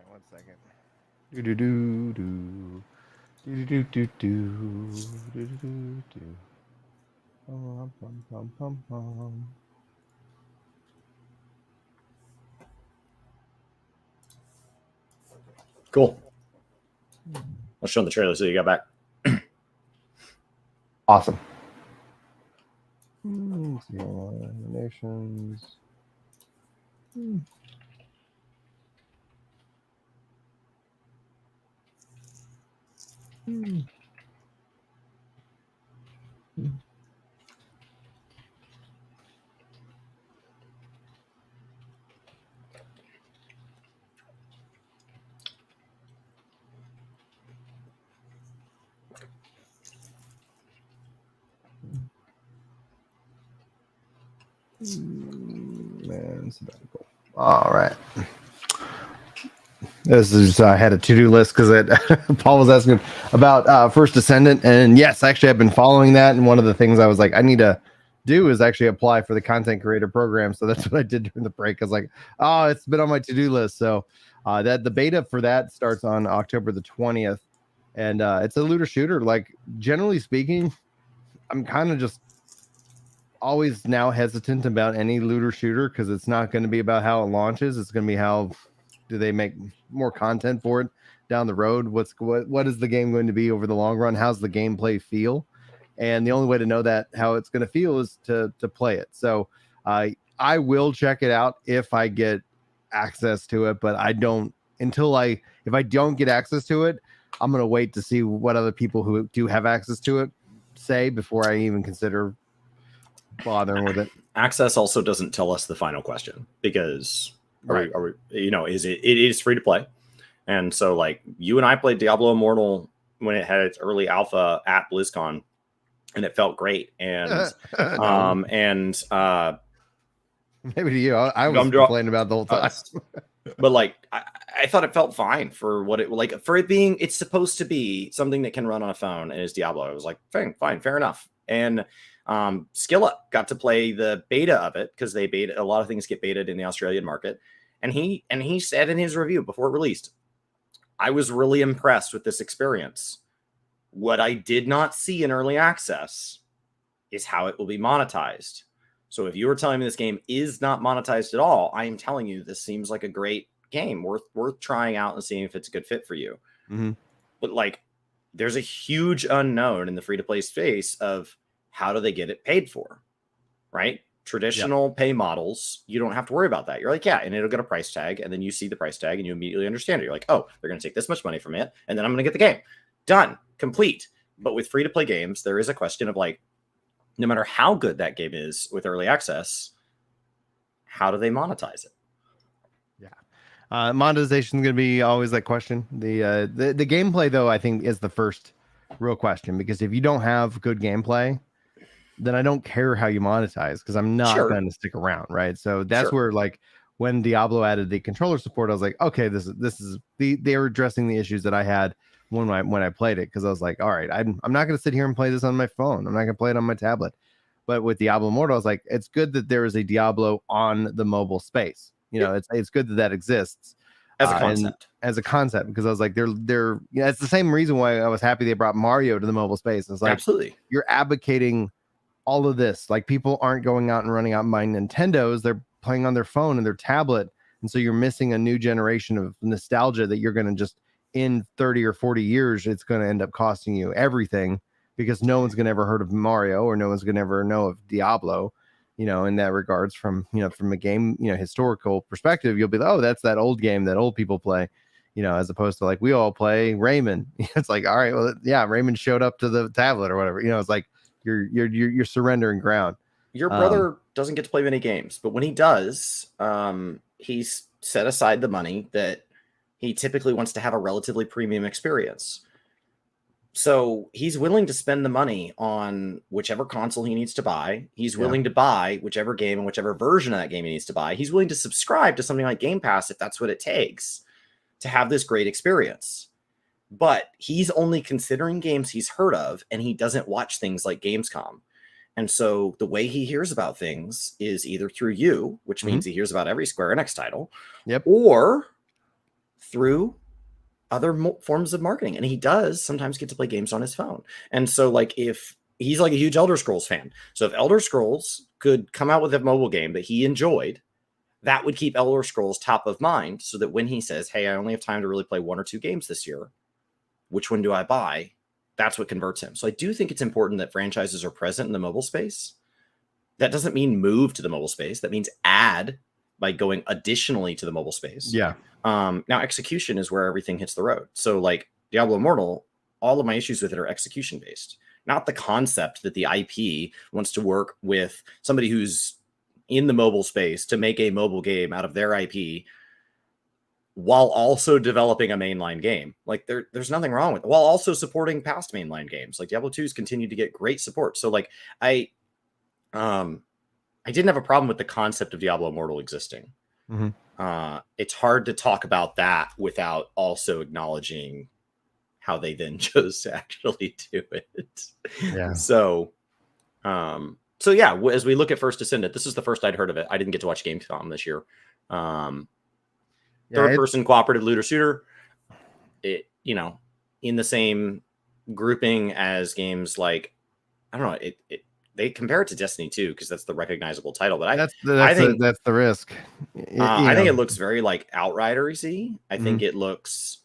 1 second. Do do do do do do do do do do do. Pum, pum, pum, pum, pum. Cool. Let's show them the trailer so you got back. Awesome. Nations. Man, sabbatical. All right. This is I had a to-do list because Paul was asking about First Descendant, and yes, actually I've been following that. And one of the things I was like, I need to do is actually apply for the content creator program. So that's what I did during the break. I was like, oh, it's been on my to-do list. So that the beta for that starts on October the 20th, and it's a looter shooter. Like generally speaking, I'm kind of just always now hesitant about any looter shooter because it's not going to be about how it launches. It's going to be how do they make more content for it down the road? What is the game going to be over the long run? How's the gameplay feel? And the only way to know that how it's going to feel is to play it. So I will check it out if I get access to it, but I don't if I don't get access to it, I'm going to wait to see what other people who do have access to it say before I even consider bothering with it. Access also doesn't tell us the final question because are we it is free to play. And so like you and I played Diablo Immortal when it had its early alpha at BlizzCon and it felt great. And maybe to you, I was complaining about the whole time. But like I thought it felt fine for what it like for it being it's supposed to be something that can run on a phone and is Diablo. I was like, fine, fair enough. And Skillup got to play the beta of it because they beta a lot of things get betaed in the Australian market. And he said in his review before it released, I was really impressed with this experience. What I did not see in early access is how it will be monetized. So if you were telling me this game is not monetized at all, I am telling you this seems like a great game worth trying out and seeing if it's a good fit for you. Mm-hmm. But like there's a huge unknown in the free-to-play space of how do they get it paid for, right? Traditional pay models, you don't have to worry about that. You're like, yeah, and it'll get a price tag, and then you see the price tag and you immediately understand it. You're like, oh, they're going to take this much money from it, and then I'm going to get the game. Done. Complete. But with free-to-play games, there is a question of like, no matter how good that game is with early access, how do they monetize it? Yeah. Monetization is going to be always that question. The gameplay, though, I think is the first real question, because if you don't have good gameplay, then I don't care how you monetize because I'm not going to stick around, right? So that's where like when Diablo added the controller support, I was like, okay, this is they were addressing the issues that I had when I played it, because I was like, all right, I'm not going to sit here and play this on my phone. I'm not going to play it on my tablet. But with Diablo Immortal, I was like, it's good that there is a Diablo on the mobile space. It's good that exists as a concept, because I was like, they're it's the same reason why I was happy they brought Mario to the mobile space. It's like, absolutely, you're advocating all of this. Like people aren't going out and running out and buying Nintendos. They're playing on their phone and their tablet. And so you're missing a new generation of nostalgia that you're going to just in 30 or 40 years, it's going to end up costing you everything, because no one's going to ever heard of Mario, or no one's going to ever know of Diablo, in that regards from a game, historical perspective. You'll be like, oh, that's that old game that old people play, as opposed to like, we all play Rayman. It's like, all right, well, yeah, Rayman showed up to the tablet or whatever, it's like, you're surrendering ground. Your brother doesn't get to play many games, but when he does, he's set aside the money that he typically wants to have a relatively premium experience. So he's willing to spend the money on whichever console he needs to buy. He's willing to buy whichever game and whichever version of that game he needs to buy. He's willing to subscribe to something like Game Pass if that's what it takes to have this great experience. But he's only considering games he's heard of, and he doesn't watch things like Gamescom. And so the way he hears about things is either through you, which means he hears about every Square Enix title, or through other forms of marketing. And he does sometimes get to play games on his phone. And so like if he's like a huge Elder Scrolls fan, so if Elder Scrolls could come out with a mobile game that he enjoyed, that would keep Elder Scrolls top of mind, so that when he says, hey, I only have time to really play 1 or 2 games this year, which one do I buy? That's what converts him. So I do think it's important that franchises are present in the mobile space. That doesn't mean move to the mobile space. That means add by going additionally to the mobile space. Yeah. Now execution is where everything hits the road. So like Diablo Immortal, all of my issues with it are execution based, not the concept that the IP wants to work with somebody who's in the mobile space to make a mobile game out of their IP while also developing a mainline game. Like there's nothing wrong with it, while also supporting past mainline games. Like Diablo 2's continued to get great support. So like I didn't have a problem with the concept of Diablo Immortal existing. It's hard to talk about that without also acknowledging how they then chose to actually do it. Yeah. So yeah, as we look at First Descendant, this is the first I'd heard of it. I didn't get to watch Gamescom this year. Third-person cooperative looter shooter. It, in the same grouping as games like, I don't know, they compare it to Destiny 2 because that's the recognizable title. But I think that's the risk. I think it looks very like Outrider-y. I think it looks.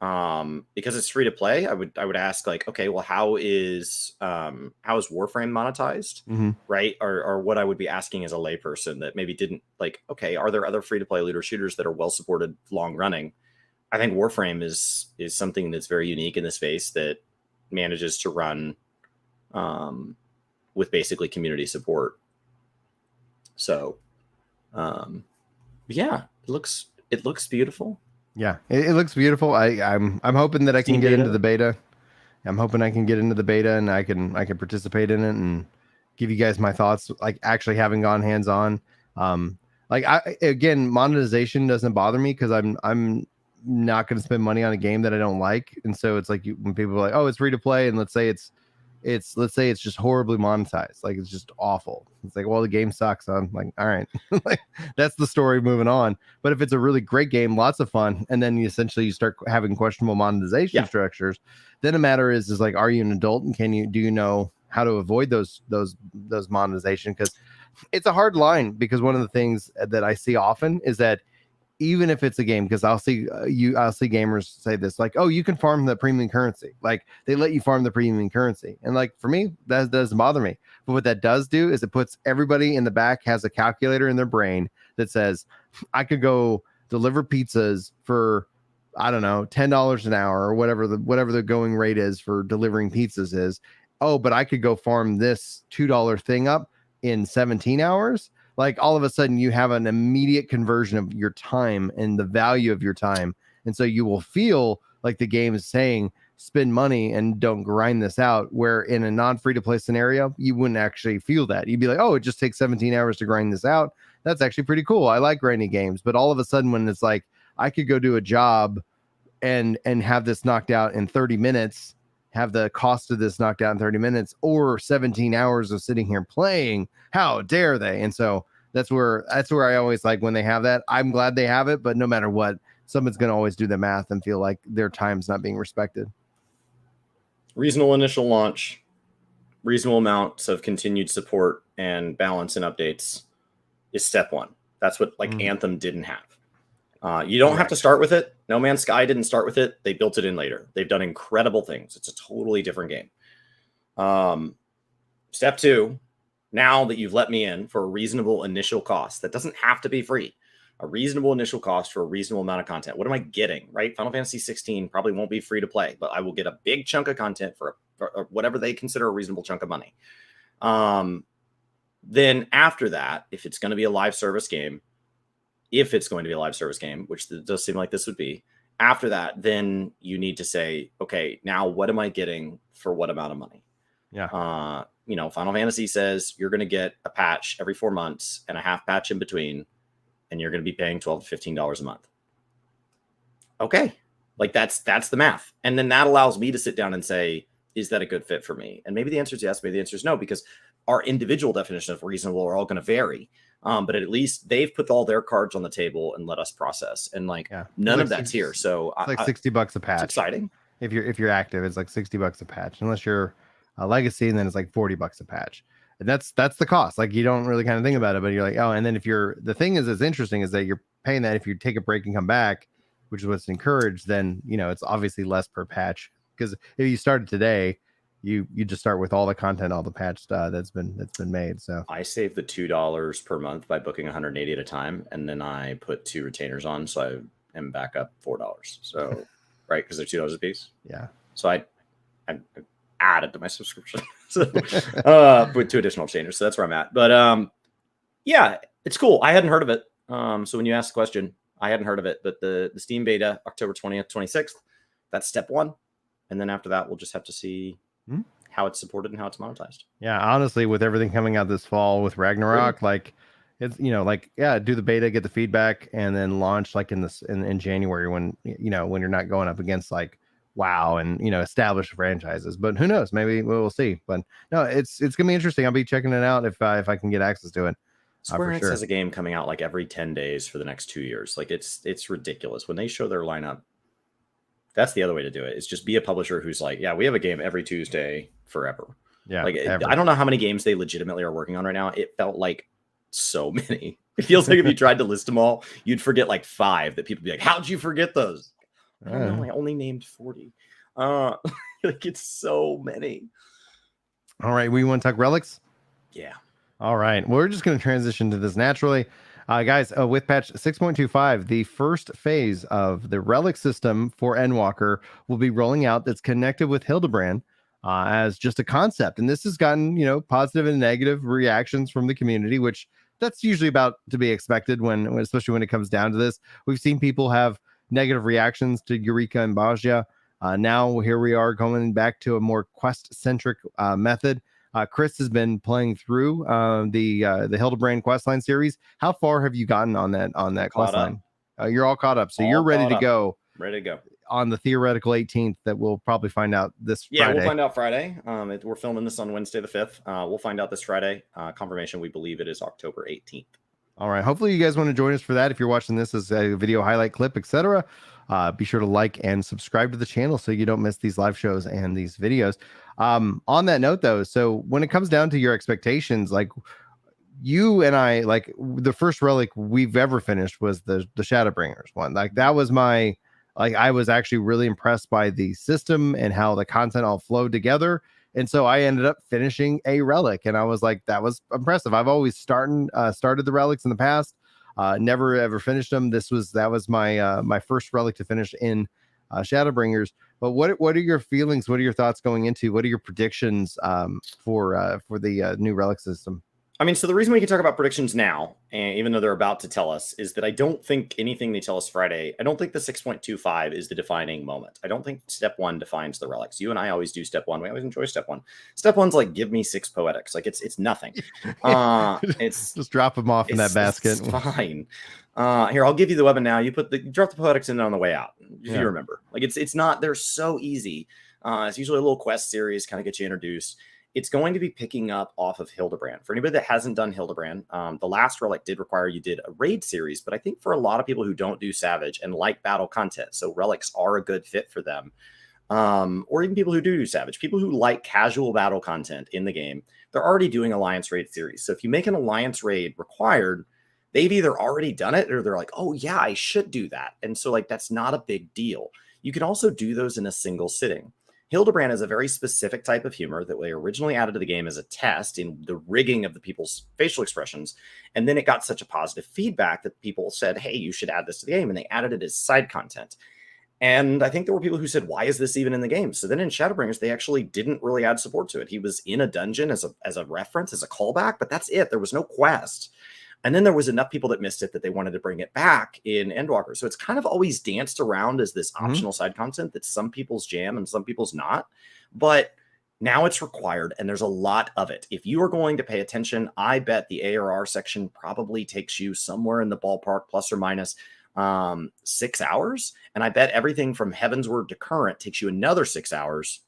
Because it's free to play, I would ask like, okay, well, how is Warframe monetized, right? Or what I would be asking as a layperson that maybe didn't like, okay, are there other free to play looter shooters that are well supported, long running? I think Warframe is something that's very unique in the space that manages to run with basically community support. So, yeah, it looks beautiful. Yeah, it looks beautiful. I'm hoping that I can get into the beta. I'm hoping I can get into the beta and I can participate in it and give you guys my thoughts. Like actually having gone hands on. Again, monetization doesn't bother me because I'm not going to spend money on a game that I don't like. And so it's like when people are like, oh, it's free to play, and let's say it's just horribly monetized, like it's just awful. It's like, well, the game sucks. I'm like, all right, like that's the story, moving on. But if it's a really great game, lots of fun, and then you start having questionable monetization structures, then the matter is like, are you an adult and do you know how to avoid those monetization? Because it's a hard line, because one of the things that I see often is that even if it's a game, because I'll see gamers say this, like, oh, you can farm the premium currency. Like they let you farm the premium currency. And like, for me, that doesn't bother me. But what that does do is it puts everybody in the back has a calculator in their brain that says, I could go deliver pizzas for, I don't know, $10 an hour or whatever the going rate is for delivering pizzas is. Oh, but I could go farm this $2 thing up in 17 hours. Like all of a sudden you have an immediate conversion of your time and the value of your time. And so you will feel like the game is saying, spend money and don't grind this out, where in a non-free to play scenario, you wouldn't actually feel that. You'd be like, oh, it just takes 17 hours to grind this out. That's actually pretty cool. I like grinding games. But all of a sudden when it's like, I could go do a job and have this knocked out in 30 minutes, have the cost of this knocked out in 30 minutes, or 17 hours of sitting here playing, how dare they? And so that's where I always like when they have that. I'm glad they have it, but no matter what, someone's going to always do the math and feel like their time's not being respected. Reasonable initial launch, reasonable amounts of continued support and balance and updates is step one. That's what Anthem didn't have. You don't have to start with it. No Man's Sky didn't start with it. They built it in later. They've done incredible things. It's a totally different game. Step two, now that you've let me in for a reasonable initial cost, that doesn't have to be free, a reasonable initial cost for a reasonable amount of content. What am I getting, right? Final Fantasy 16 probably won't be free to play, but I will get a big chunk of content for whatever they consider a reasonable chunk of money. Then after that, if it's going to be a live service game, which does seem like this would be, after that, then you need to say, okay, now what am I getting for what amount of money? Yeah. Final Fantasy says you're going to get a patch every 4 months and a half patch in between, and you're going to be paying $12 to $15 a month. Okay. Like that's the math. And then that allows me to sit down and say, is that a good fit for me? And maybe the answer is yes, maybe the answer is no, because our individual definition of reasonable are all going to vary. But at least they've put all their cards on the table and let us process. And like none of that's here. So it's like $60 a patch. It's exciting. If you're active, it's like $60 a patch. Unless you're a legacy, and then it's like $40 a patch. And that's the cost. Like you don't really kind of think about it, but you're like, oh, and then if you're the thing is, it's interesting is that you're paying that if you take a break and come back, which is what's encouraged, then it's obviously less per patch. Because if you started today, you just start with all the content, all the patch that's been made. So I save the $2 per month by booking 180 at a time, and then I put 2 retainers on, so I am back up $4. So right, because they're $2 a piece. Yeah. So I added to my subscription, so with 2 additional retainers. So that's where I'm at. But yeah, it's cool. I hadn't heard of it. So when you asked the question, I hadn't heard of it. But the Steam beta, October 20th, 26th, that's step 1. And then after that, we'll just have to see how it's supported and how it's monetized. Yeah, honestly, with everything coming out this fall with Ragnarok, like it's do the beta, get the feedback, and then launch like in January when when you're not going up against like WoW and established franchises. But who knows? Maybe we'll see. But no, it's gonna be interesting. I'll be checking it out if I can get access to it. Square Enix has a game coming out like every 10 days for the next 2 years. Like it's ridiculous when they show their lineup. That's the other way to do it. Is just be a publisher who's like, yeah, we have a game every Tuesday forever. Yeah. Like I don't know how many games they legitimately are working on right now. It felt like so many. It feels like if you tried to list them all, you'd forget like 5 that people would be like, how'd you forget those? I don't know. I only named 40. Like it's so many. All right. We want to talk relics? Yeah. All right. Well, we're just going to transition to this naturally. Guys, with patch 6.25, the first phase of the relic system for Endwalker will be rolling out that's connected with Hildebrand as just a concept. And this has gotten, positive and negative reactions from the community, which that's usually about to be expected especially when it comes down to this. We've seen people have negative reactions to Eureka and Bajia. Now here we are going back to a more quest-centric method. Chris has been playing through the Hildebrand questline series. How far have you gotten on that questline? You're all caught up, so you're ready to go. Ready to go on the theoretical 18th that we'll probably find out this Friday. Yeah, we'll find out Friday. We're filming this on Wednesday the 5th. We'll find out this Friday. Confirmation, we believe it is October 18th. All right. Hopefully you guys want to join us for that. If you're watching this as a video highlight clip, etc., be sure to like and subscribe to the channel so you don't miss these live shows and these videos. On that note, though, so when it comes down to your expectations, like you and I, like the first relic we've ever finished was the Shadowbringers one. Like that was I was actually really impressed by the system and how the content all flowed together. And so I ended up finishing a relic, and I was like, that was impressive. I've always started the relics in the past, never ever finished them. That was my first relic to finish in Shadowbringers. But what are your feelings? What are your thoughts going into? What are your predictions for the new relic system? I mean, so the reason we can talk about predictions now, and even though they're about to tell us, is that I don't think anything they tell us Friday, I don't think the 6.25 is the defining moment. I don't think step 1 defines the relics. You and I always do step 1. We always enjoy step 1. Step 1's like, give me 6 poetics. Like it's nothing. It's just drop them off in that basket. It's fine. Here, I'll give you the weapon now. You drop the poetics in on the way out. If you remember, like it's not, they're so easy. It's usually a little quest series, kind of get you introduced. It's going to be picking up off of Hildebrand. For anybody that hasn't done Hildebrand, the last relic did require you did a raid series, but I think for a lot of people who don't do Savage and like battle content, so relics are a good fit for them. Or even people who do Savage, people who like casual battle content in the game, they're already doing Alliance raid series. So if you make an Alliance raid required, they've either already done it or they're like, oh yeah, I should do that. And so like, that's not a big deal. You can also do those in a single sitting. Hildebrand is a very specific type of humor that they originally added to the game as a test in the rigging of the people's facial expressions. And then it got such a positive feedback that people said, hey, you should add this to the game. And they added it as side content. And I think there were people who said, why is this even in the game? So then in Shadowbringers, they actually didn't really add support to it. He was in a dungeon as a reference, as a callback, but that's it. There was no quest. And then there was enough people that missed it that they wanted to bring it back in Endwalker. So it's kind of always danced around as this optional side content that's some people's jam and some people's not. But now it's required, and there's a lot of it. If you are going to pay attention, I bet the ARR section probably takes you somewhere in the ballpark, plus or minus 6 hours. And I bet everything from Heavensward to Current takes you another 6 hours.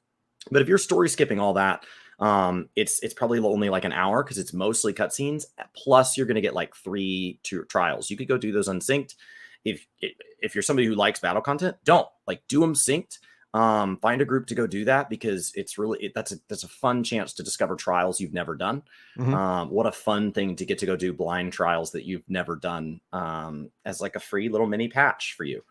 But if you're story skipping all that, It's probably only like an hour because it's mostly cutscenes. Plus, you're going to get like 3 trials. You could go do those unsynced. If you're somebody who likes battle content, don't do them synced. Find a group to go do that because it's really that's a fun chance to discover trials you've never done. What a fun thing to get to go do blind trials that you've never done as like a free little mini patch for you.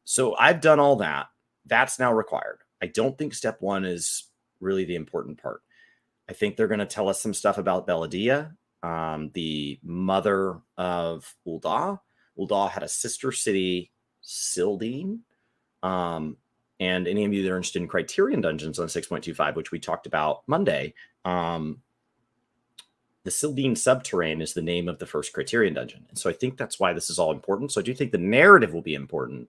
So I've done all that. That's now required. I don't think step 1 is really the important part. I think they're going to tell us some stuff about Beladia, the mother of Ul'dah. Ul'dah had a sister city, Sildine. And any of you that are interested in Criterion dungeons on 6.25, which we talked about Monday, the Sildine subterrane is the name of the first Criterion dungeon. And so I think that's why this is all important. So I do think the narrative will be important,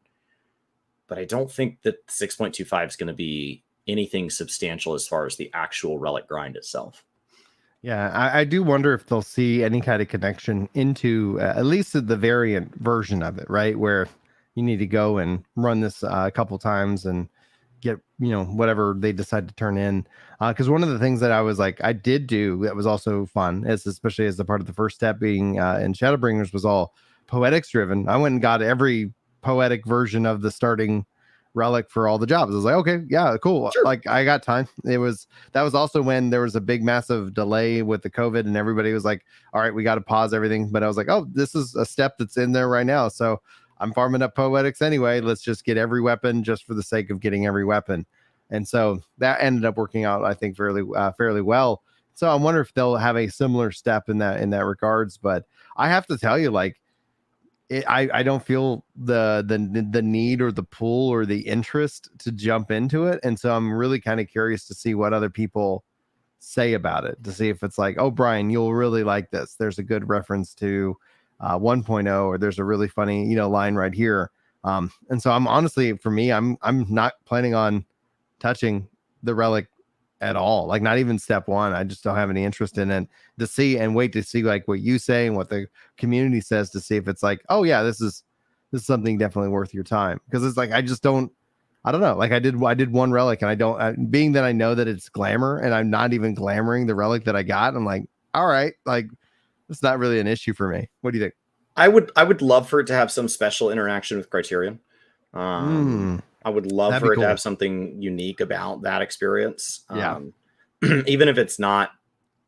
but I don't think that 6.25 is going to be anything substantial as far as the actual relic grind itself. Yeah, I do wonder if they'll see any kind of connection into at least the variant version of it, right? Where you need to go and run this a couple times and get, whatever they decide to turn in. Because one of the things that I did do that was also fun, especially as the part of the first step being in Shadowbringers, was all poetics driven. I went and got every poetic version of the starting relic for all the jobs. I was like, okay, yeah, cool. Sure. Like I got time. That was also when there was a big massive delay with the COVID and everybody was like, all right, we got to pause everything. But I was like, oh, this is a step that's in there right now. So I'm farming up poetics anyway. Let's just get every weapon just for the sake of getting every weapon. And so that ended up working out, I think, fairly well. So I wonder if they'll have a similar step in that regards. But I have to tell you, I don't feel the need or the pull or the interest to jump into it. And so I'm really kind of curious to see what other people say about it, to see if it's like, oh, Brian, you'll really like this. There's a good reference to 1.0, or there's a really funny, line right here. And so I'm honestly, for me, I'm not planning on touching the relic at all, like not even step 1. I just don't have any interest in it, to see and wait to see like what you say and what the community says, to see if it's like, oh yeah, this is something definitely worth your time. Because it's like I don't know, like I did one relic and I don't, being that I know that it's glamour and I'm not even glamoring the relic that I got, I'm like, all right, like it's not really an issue for me. What do you think? I would love for it to have some special interaction with Criterion. I would love for it to have something unique about that experience. Yeah. Even if it's not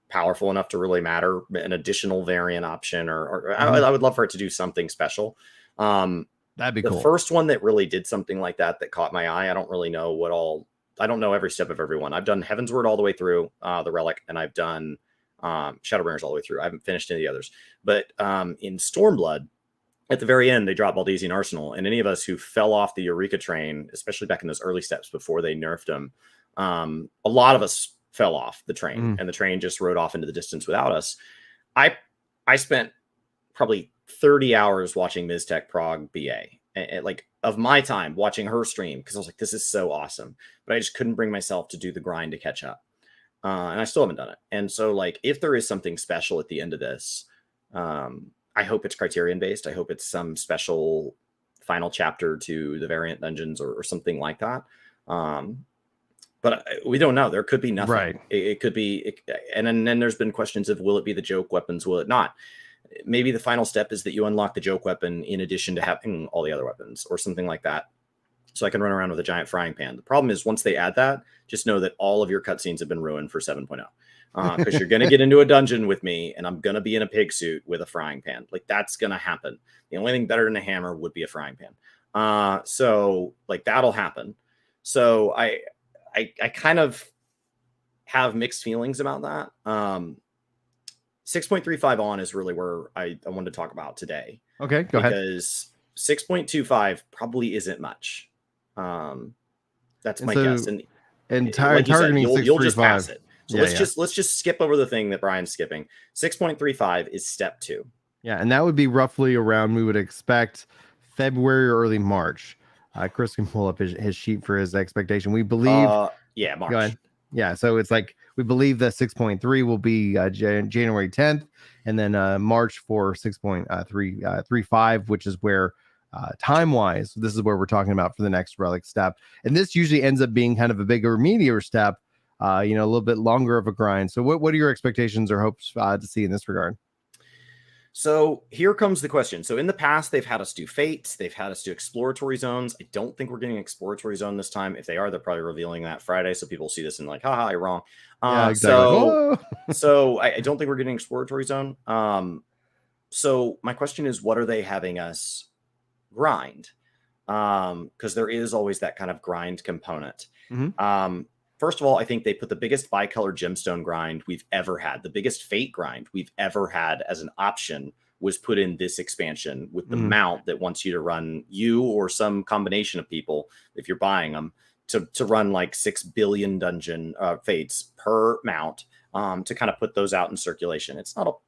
powerful enough to really matter, an additional variant option, or I would love for it to do something special. That'd be cool. The first one that really did something like that caught my eye. I don't really know I don't know every step of every one. I've done Heavensward all the way through the relic, and I've done Shadowbringers all the way through. I haven't finished any of the others, but in Stormblood, at the very end, they drop Baldesian Arsenal, and any of us who fell off the Eureka train, especially back in those early steps before they nerfed them, a lot of us fell off the train, and the train just rode off into the distance without us. I spent probably 30 hours watching Miztech Prague BA, and like of my time watching her stream, because I was like, this is so awesome, but I just couldn't bring myself to do the grind to catch up. And I still haven't done it. And so like, if there is something special at the end of this, I hope it's Criterion based. I hope it's some special final chapter to the variant dungeons or something like that. But we don't know. There could be nothing. Right. It could be. And then there's been questions of, will it be the joke weapons? Will it not? Maybe the final step is that you unlock the joke weapon in addition to having all the other weapons or something like that. So I can run around with a giant frying pan. The problem is, once they add that, just know that all of your cutscenes have been ruined for 7.0. Because you're going to get into a dungeon with me and I'm going to be in a pig suit with a frying pan. Like, that's going to happen. The only thing better than a hammer would be a frying pan. So like, that'll happen. So I kind of have mixed feelings about that. 6.35 on is really where I wanted to talk about today. Okay, go ahead. Because 6.25 probably isn't much. That's my guess. And targeting you'll just pass it. So yeah, let's just skip over the thing that Brian's skipping. 6.35 is step 2. Yeah, and that would be roughly around, we would expect, February or early March. Chris can pull up his sheet for his expectation. We believe, March. Go ahead. Yeah, so it's like we believe that 6.3 will be January 10th, and then March for 6.35, which is where time-wise, this is where we're talking about for the next relic step. And this usually ends up being kind of a bigger, meatier step. a little bit longer of a grind. So what are your expectations or hopes to see in this regard? So here comes the question. So in the past, they've had us do fates. They've had us do exploratory zones. I don't think we're getting an exploratory zone this time. If they are, they're probably revealing that Friday. So people see this and like, haha, you're wrong. Yeah, exactly. So I don't think we're getting an exploratory zone. So my question is, what are they having us grind? Because there is always that kind of grind component. First of all, I think they put the biggest bicolor gemstone grind we've ever had. The biggest fate grind we've ever had as an option was put in this expansion with the mount that wants you to run, you or some combination of people, if you're buying them, to run like 6 billion dungeon fates per mount, to kind of put those out in circulation. It's not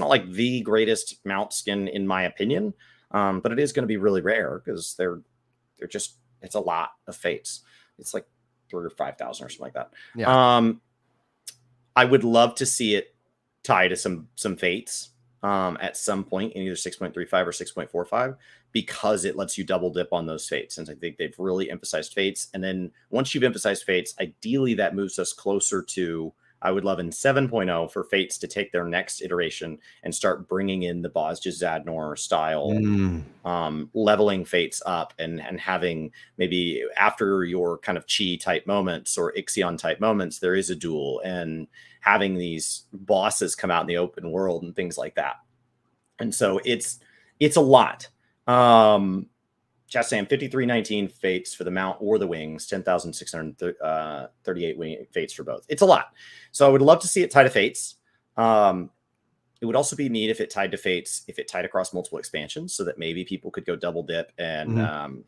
like the greatest mount skin in my opinion, but it is going to be really rare because they're just, it's a lot of fates. It's like 3,000 or 5,000 or something like that. Yeah. I would love to see it tie to some fates at some point in either 6.35 or 6.45, because it lets you double dip on those fates. And I think they've really emphasized fates. And then once you've emphasized fates, ideally that moves us closer to, I would love in 7.0 for fates to take their next iteration and start bringing in the Bozja Zadnor style, leveling fates up and having maybe after your kind of chi type moments or Ixion type moments, there is a duel, and having these bosses come out in the open world and things like that. And so it's a lot. Just saying 5319 fates for the mount or the wings, 10,638 wing fates for both. It's a lot. So I would love to see it tied to fates. It would also be neat if it tied to fates, if it tied across multiple expansions, so that maybe people could go double dip and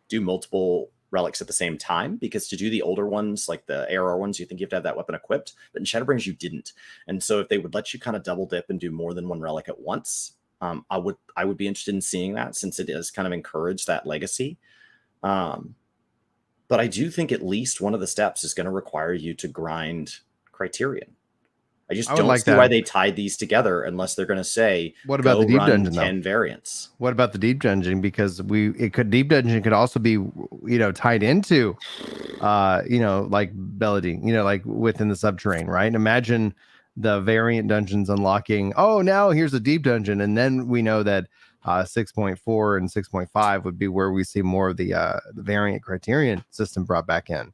do multiple relics at the same time, because to do the older ones, like the ARR ones, you think you have to have that weapon equipped, but in Shadowbringers you didn't. And so if they would let you kind of double dip and do more than one relic at once, I would be interested in seeing that, since it does kind of encourage that legacy. But I do think at least one of the steps is going to require you to grind Criterion. I just don't see why they tied these together unless they're going to say, what about the deep dungeon 10 variants? What about the deep dungeon? Because deep dungeon could also be, tied into, like Belladine, like within the subterranean, right? Imagine the variant dungeons unlocking. Oh, now here's a deep dungeon, and then we know that 6.4 and 6.5 would be where we see more of the variant Criterion system brought back in.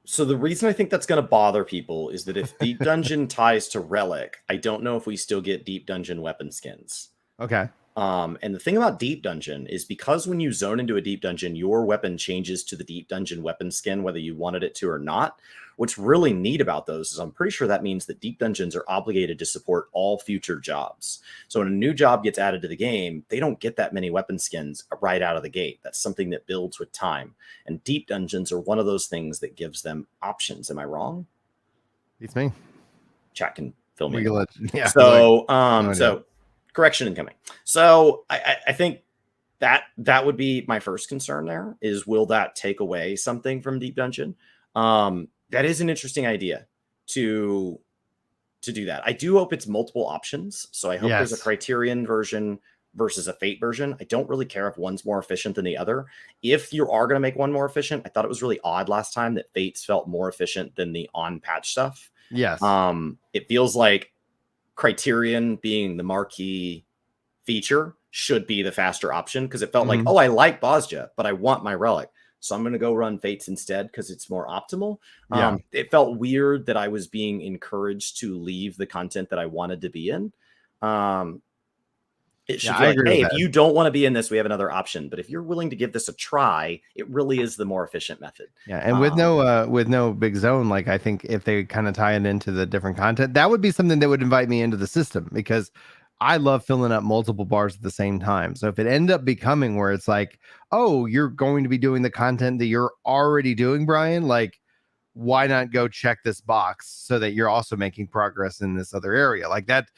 So the reason I think that's going to bother people is that if deep dungeon ties to relic, I don't know if we still get deep dungeon weapon skins. Okay. And the thing about deep dungeon is, because when you zone into a deep dungeon, your weapon changes to the deep dungeon weapon skin, whether you wanted it to or not. What's really neat about those is I'm pretty sure that means that deep dungeons are obligated to support all future jobs. So when a new job gets added to the game, they don't get that many weapon skins right out of the gate. That's something that builds with time. And deep dungeons are one of those things that gives them options. Am I wrong? It's me. Chat can fill me. Yeah. So correction incoming. So I think that would be my first concern there, is will that take away something from deep dungeon? That is an interesting idea to do that. I do hope it's multiple options. So I hope there's a Criterion version versus a Fate version. I don't really care if one's more efficient than the other. If you are going to make one more efficient, I thought it was really odd last time that Fates felt more efficient than the on-patch stuff. Yes. It feels like Criterion being the marquee feature should be the faster option, because it felt like, oh, I like Bozja, but I want my relic, so I'm going to go run Fates instead because it's more optimal. It felt weird that I was being encouraged to leave the content that I wanted to be in. It should be like, hey, if you don't want to be in this, we have another option. But if you're willing to give this a try, it really is the more efficient method. Yeah, and with no big zone, like I think if they kind of tie it into the different content, that would be something that would invite me into the system, because I love filling up multiple bars at the same time. So if it ended up becoming where it's like, oh, you're going to be doing the content that you're already doing, Brian, like, why not go check this box so that you're also making progress in this other area? Like that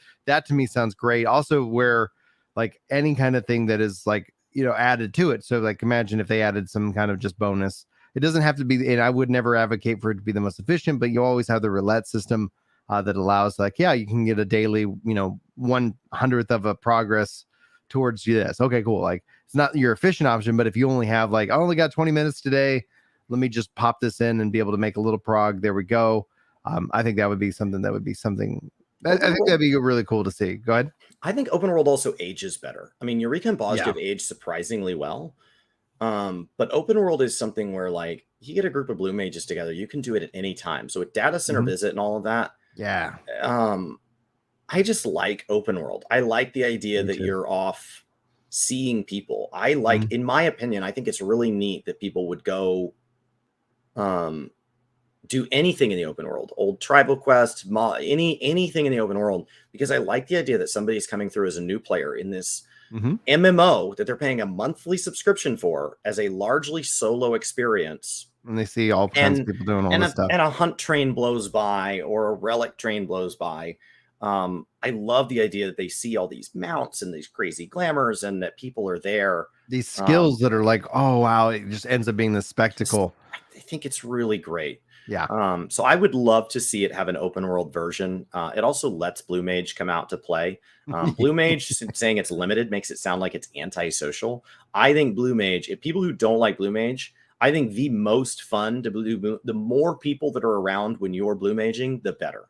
to me sounds great. Also, where like any kind of thing that is like, added to it. So like, imagine if they added some kind of just bonus. It doesn't have to be, and I would never advocate for it to be the most efficient, but you always have the roulette system that allows, like, you can get a daily, 1/100th of a progress towards this. Okay, cool. Like, it's not your efficient option, but if you only have like, I only got 20 minutes today, let me just pop this in and be able to make a little prog. There we go. I think that would be something I Open think that'd world, be really cool to see. Go ahead. I think open world also ages better. I mean, Eureka and Yeah. Positive age surprisingly well. But open world is something where like you get a group of blue mages together, you can do it at any time. So with data center Mhm. visit and all of that, Yeah. um, I just like open world. I like the idea Me that too. you're off seeing people. I like, Mhm. in my opinion, I think it's really neat that people would go um do anything in the open world, old tribal quest, anything in the open world, because I like the idea that somebody's coming through as a new player in this Mhm. MMO that they're paying a monthly subscription for as a largely solo experience, And they see all kinds of and people doing all this stuff. and a hunt train blows by or a relic train blows by. I love the idea that they see all these mounts and these crazy glamours and that people are there. These Um, skills that are like, oh wow, it just ends up being this spectacle. I think it's really great. Yeah. So I would love to see it have an open world version. It also lets Blue Mage come out to play. Blue Mage saying it's limited makes it sound like it's antisocial. I think Blue Mage, if people who don't like Blue Mage, I think the most fun to do, the more people that are around when you're Blue Maging, the better.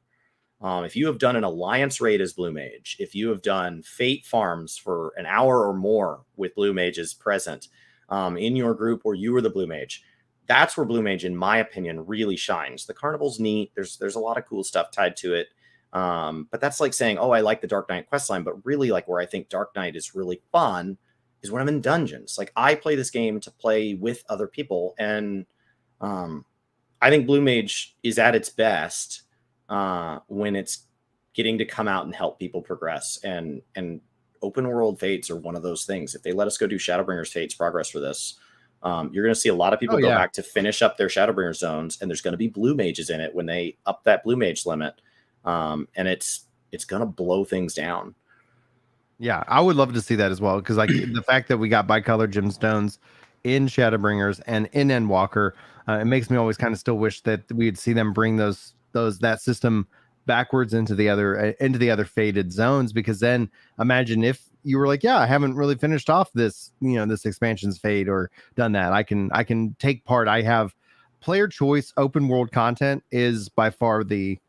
If you have done an alliance raid as Blue Mage, if you have done fate farms for an hour or more with Blue Mages present in your group, or you were the Blue Mage, that's where Blue Mage, in my opinion, really shines. The carnival's neat. There's a lot of cool stuff tied to it. But that's like saying, oh, I like the Dark Knight questline, but really like where I think Dark Knight is really fun is when I'm in dungeons. Like I play this game to play with other people, and um, I think Blue Mage is at its best when it's getting to come out and help people progress. And open world fates are one of those things. If they let us go do Shadowbringers fates progress for this, you're going to see a lot of people Oh go yeah. back to finish up their Shadowbringer zones, and there's going to be blue mages in it when they up that blue mage limit, and it's going to blow things down. Yeah, I would love to see that as well because like the fact that we got bicolored gemstones in Shadowbringers and in Endwalker, it makes me always kind of still wish that we'd see them bring that system backwards into the other faded zones, because then imagine if you were like, yeah, I haven't really finished off this, this expansion's fade or done that. I can take part. I have player choice. Open world content is by far the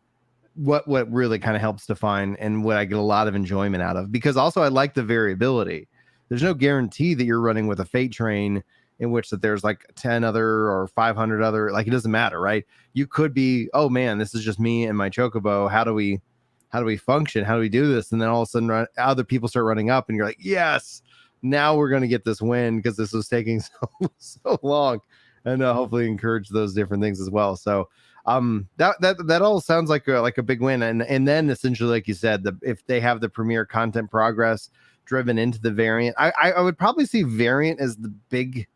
what really kind of helps define and what I get a lot of enjoyment out of, because also I like the variability. There's no guarantee that you're running with a fate train in which that there's like 10 other or 500 other, like it doesn't matter, right? You could be, oh man, this is just me and my chocobo. How do we function? How do we do this? And then all of a sudden other people start running up and you're like, yes, now we're going to get this win because this was taking so long, and hopefully encourage those different things as well. So that all sounds like a big win, and then essentially, like you said, if they have the premier content progress driven into the variant, I would probably see variant as the big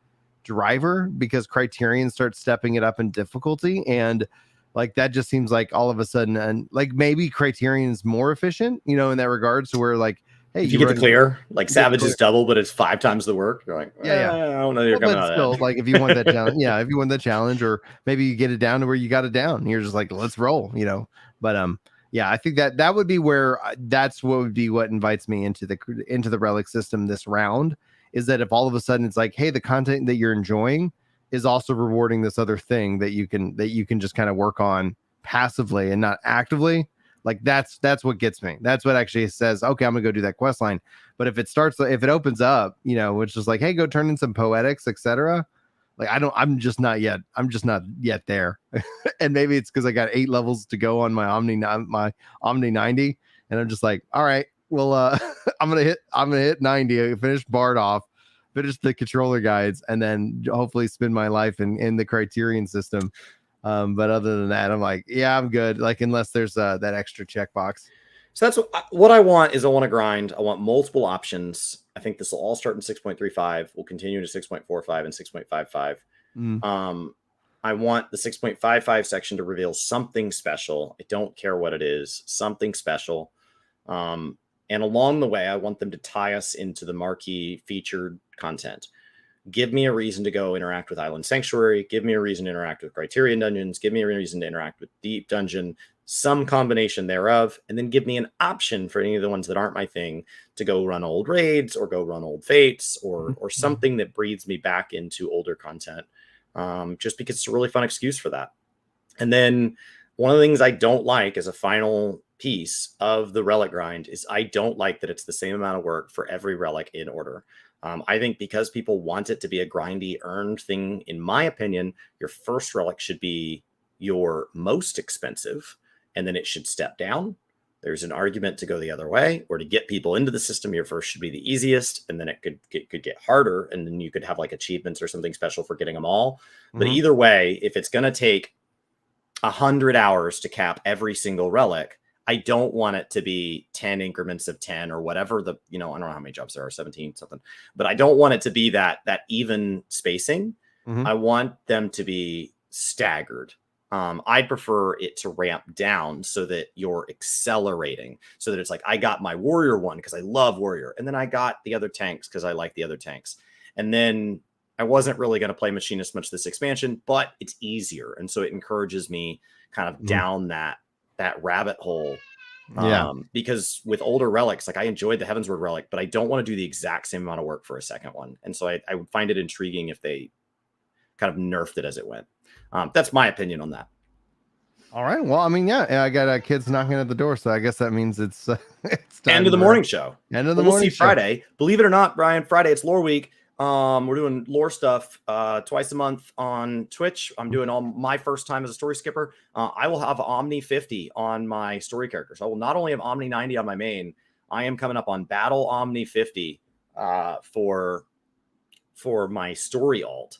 driver, because Criterion starts stepping it up in difficulty, and like that just seems like all of a sudden, and like maybe Criterion's more efficient, in that regard, so we're like, hey, If you get the clear, like you get the Savage clear. is double, but it's 5 times the work. You're like, Yeah. I don't know you're Well, coming but out of still, that. like if you want that challenge, yeah, if you want that challenge, or maybe you get it down to where you got it down, and you're just like, let's roll. But yeah, I think that would be where that's what would be what invites me into the relic system this round, is that if all of a sudden it's like, hey, the content that you're enjoying is also rewarding this other thing that you can just kind of work on passively and not actively. Like that's what gets me. That's what actually says, okay, I'm gonna go do that quest line. But if it opens up, which is like, hey, go turn in some poetics, etc. Like I'm just not yet there. And maybe it's because I got 8 levels to go on my Omni 90, and I'm just like, all right, well, I'm gonna hit 90, finish Bard off, finish the controller guides, and then hopefully spend my life in the Criterion system. But other than that, I'm like, yeah, I'm good. Like unless there's that extra checkbox. So that's what I want is I want to grind. I want multiple options. I think this will all start in 6.35. We'll continue to 6.45 and 6.55. Mm. I want the 6.55 section to reveal something special. I don't care what it is, something special. And along the way, I want them to tie us into the marquee featured content. Give me a reason to go interact with Island Sanctuary. Give me a reason to interact with Criterion Dungeons. Give me a reason to interact with Deep Dungeon, some combination thereof, and then give me an option for any of the ones that aren't my thing to go run old raids or go run old fates or something that breathes me back into older content, just because it's a really fun excuse for that. And then One of the things I don't like as a final piece of the relic grind is I don't like that it's the same amount of work for every relic in order. I think because people want it to be a grindy earned thing, in my opinion, your first relic should be your most expensive, and then it should step down. There's an argument to go the other way, or to get people into the system, your first should be the easiest, and then it could get harder, and then you could have like achievements or something special for getting them all. But either way, if it's going to take 100 hours to cap every single relic, I don't want it to be 10 increments of 10 or whatever I don't know how many jobs there are, 17 something, but I don't want it to be that even spacing. I want them to be staggered. I'd prefer it to ramp down so that you're accelerating, so that it's like, I got my warrior one because I love warrior, and then I got the other tanks because I like the other tanks, and then I wasn't really going to play machinist much this expansion, but it's easier, and so it encourages me kind of down that rabbit hole. Because with older relics, like I enjoyed the Heavensward relic, but I don't want to do the exact same amount of work for a second one, and so I would find it intriguing if they kind of nerfed it as it went. That's my opinion on that. All right. Well, I mean, yeah, I got kids knocking at the door, so I guess that means it's it's time end of the morning show. End of the we'll morning see show. Friday. Believe it or not, Brian, Friday it's lore week. We're doing lore stuff twice a month on Twitch. I'm doing all my first time as a story skipper. I will have Omni 50 on my story characters. I will not only have Omni 90 on my main, I am coming up on Battle Omni 50 for my story alt.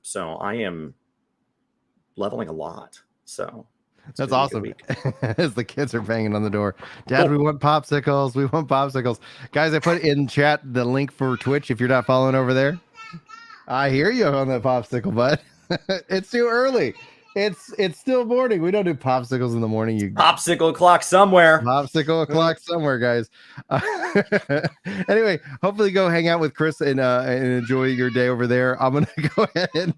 So I am leveling a lot. So that's awesome. As the kids are banging on the door, Dad, we want popsicles. We want popsicles, guys. I put in chat the link for Twitch if you're not following over there. I hear you on the popsicle, but it's too early. It's still morning. We don't do popsicles in the morning. You popsicle o'clock somewhere. Popsicle o'clock somewhere, guys. Anyway, hopefully go hang out with Chris and enjoy your day over there. I'm gonna go ahead and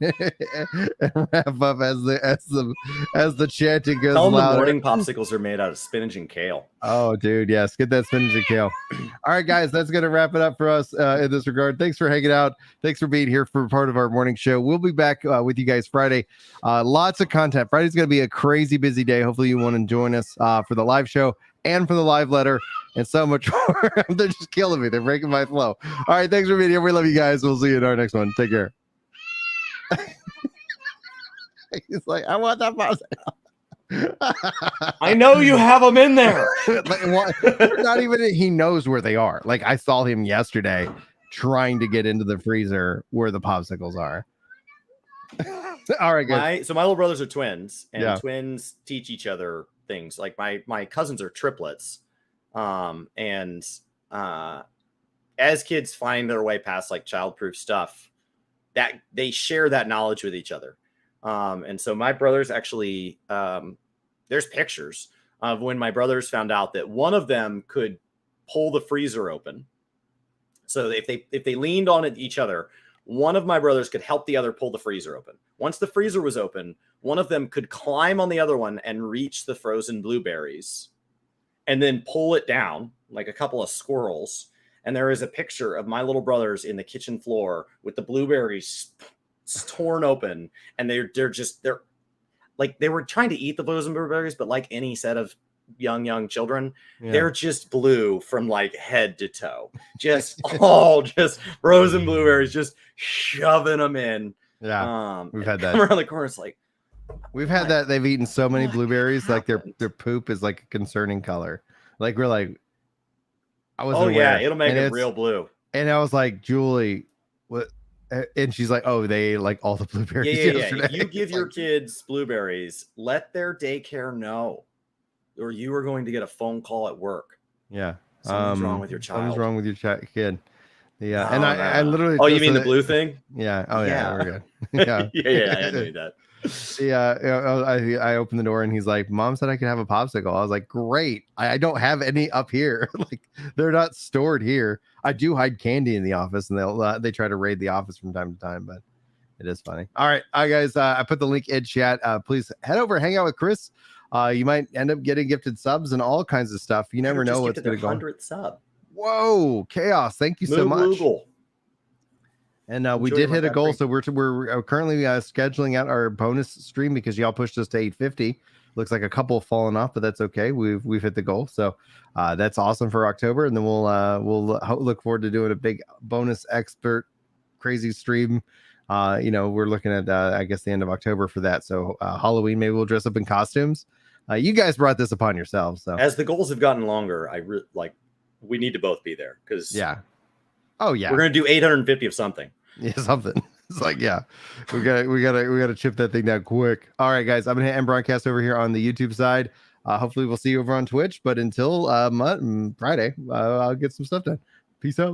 wrap up as the chanting goes louder. The morning popsicles are made out of spinach and kale. Oh, dude, yes, get that spinach and kale. All right, guys, that's gonna wrap it up for us in this regard. Thanks for hanging out. Thanks for being here for part of our morning show. We'll be back with you guys Friday. Lots of content. Friday's gonna be a crazy busy day. Hopefully, you want to join us for the live show and for the live letter and so much more. They're just killing me. They're breaking my flow. All right, thanks for being here. We love you guys. We'll see you in our next one. Take care. He's like, I want that popsicle. I know you have them in there. Not even he knows where they are. Like I saw him yesterday trying to get into the freezer where the popsicles are. All right, guys. So my little brothers are twins, and twins teach each other things. Like my cousins are triplets, and as kids find their way past like childproof stuff, that they share that knowledge with each other. And so my brothers actually, there's pictures of when my brothers found out that one of them could pull the freezer open. So if they leaned on it each other, one of my brothers could help the other pull the freezer open. Once the freezer was open, one of them could climb on the other one and reach the frozen blueberries and then pull it down like a couple of squirrels. And there is a picture of my little brothers in the kitchen floor with the blueberries torn open, and they're like, they were trying to eat the frozen blueberries, but like any set of young children, they're just blue from like head to toe, just just frozen blueberries, just shoving them in. We've had that around the corner. It's like we've had that. They've eaten so many blueberries, like their poop is like a concerning color. Like we're like, I was it'll make it real blue. And I was like, Julie, what? And she's like, oh, they ate like all the blueberries yesterday. If you give your kids blueberries, let their daycare know, or you are going to get a phone call at work. Something's wrong with your child. Something's wrong with your kid. I literally. Oh, you mean the blue thing? Yeah. Oh yeah. We're good. I knew that. I opened the door and he's like, Mom said I could have a popsicle. I was like, great. I don't have any up here. Like they're not stored here. I do hide candy in the office, and they try to raid the office from time to time, but it is funny. All right, guys. I put the link in chat. Please head over, hang out with Chris. You might end up getting gifted subs and all kinds of stuff. You never know what's going to go. 100th sub. Whoa, chaos! Thank you so much. Google. And we Enjoy did your hit a month, goal, Godfrey. so we're currently scheduling out our bonus stream because y'all pushed us to 850. Looks like a couple have fallen off, but that's okay. We've hit the goal, so that's awesome for October, and then we'll look forward to doing a big bonus expert crazy stream. We're looking at I guess the end of October for that. So Halloween, maybe we'll dress up in costumes. You guys brought this upon yourselves, so As the goals have gotten longer, we need to both be there because yeah. Oh yeah, we're gonna do 850 of something. Yeah, something. It's like, yeah, we gotta chip that thing down quick. All right, guys, I'm gonna end broadcast over here on the YouTube side. Hopefully we'll see you over on Twitch, but until Friday, I'll get some stuff done. Peace out.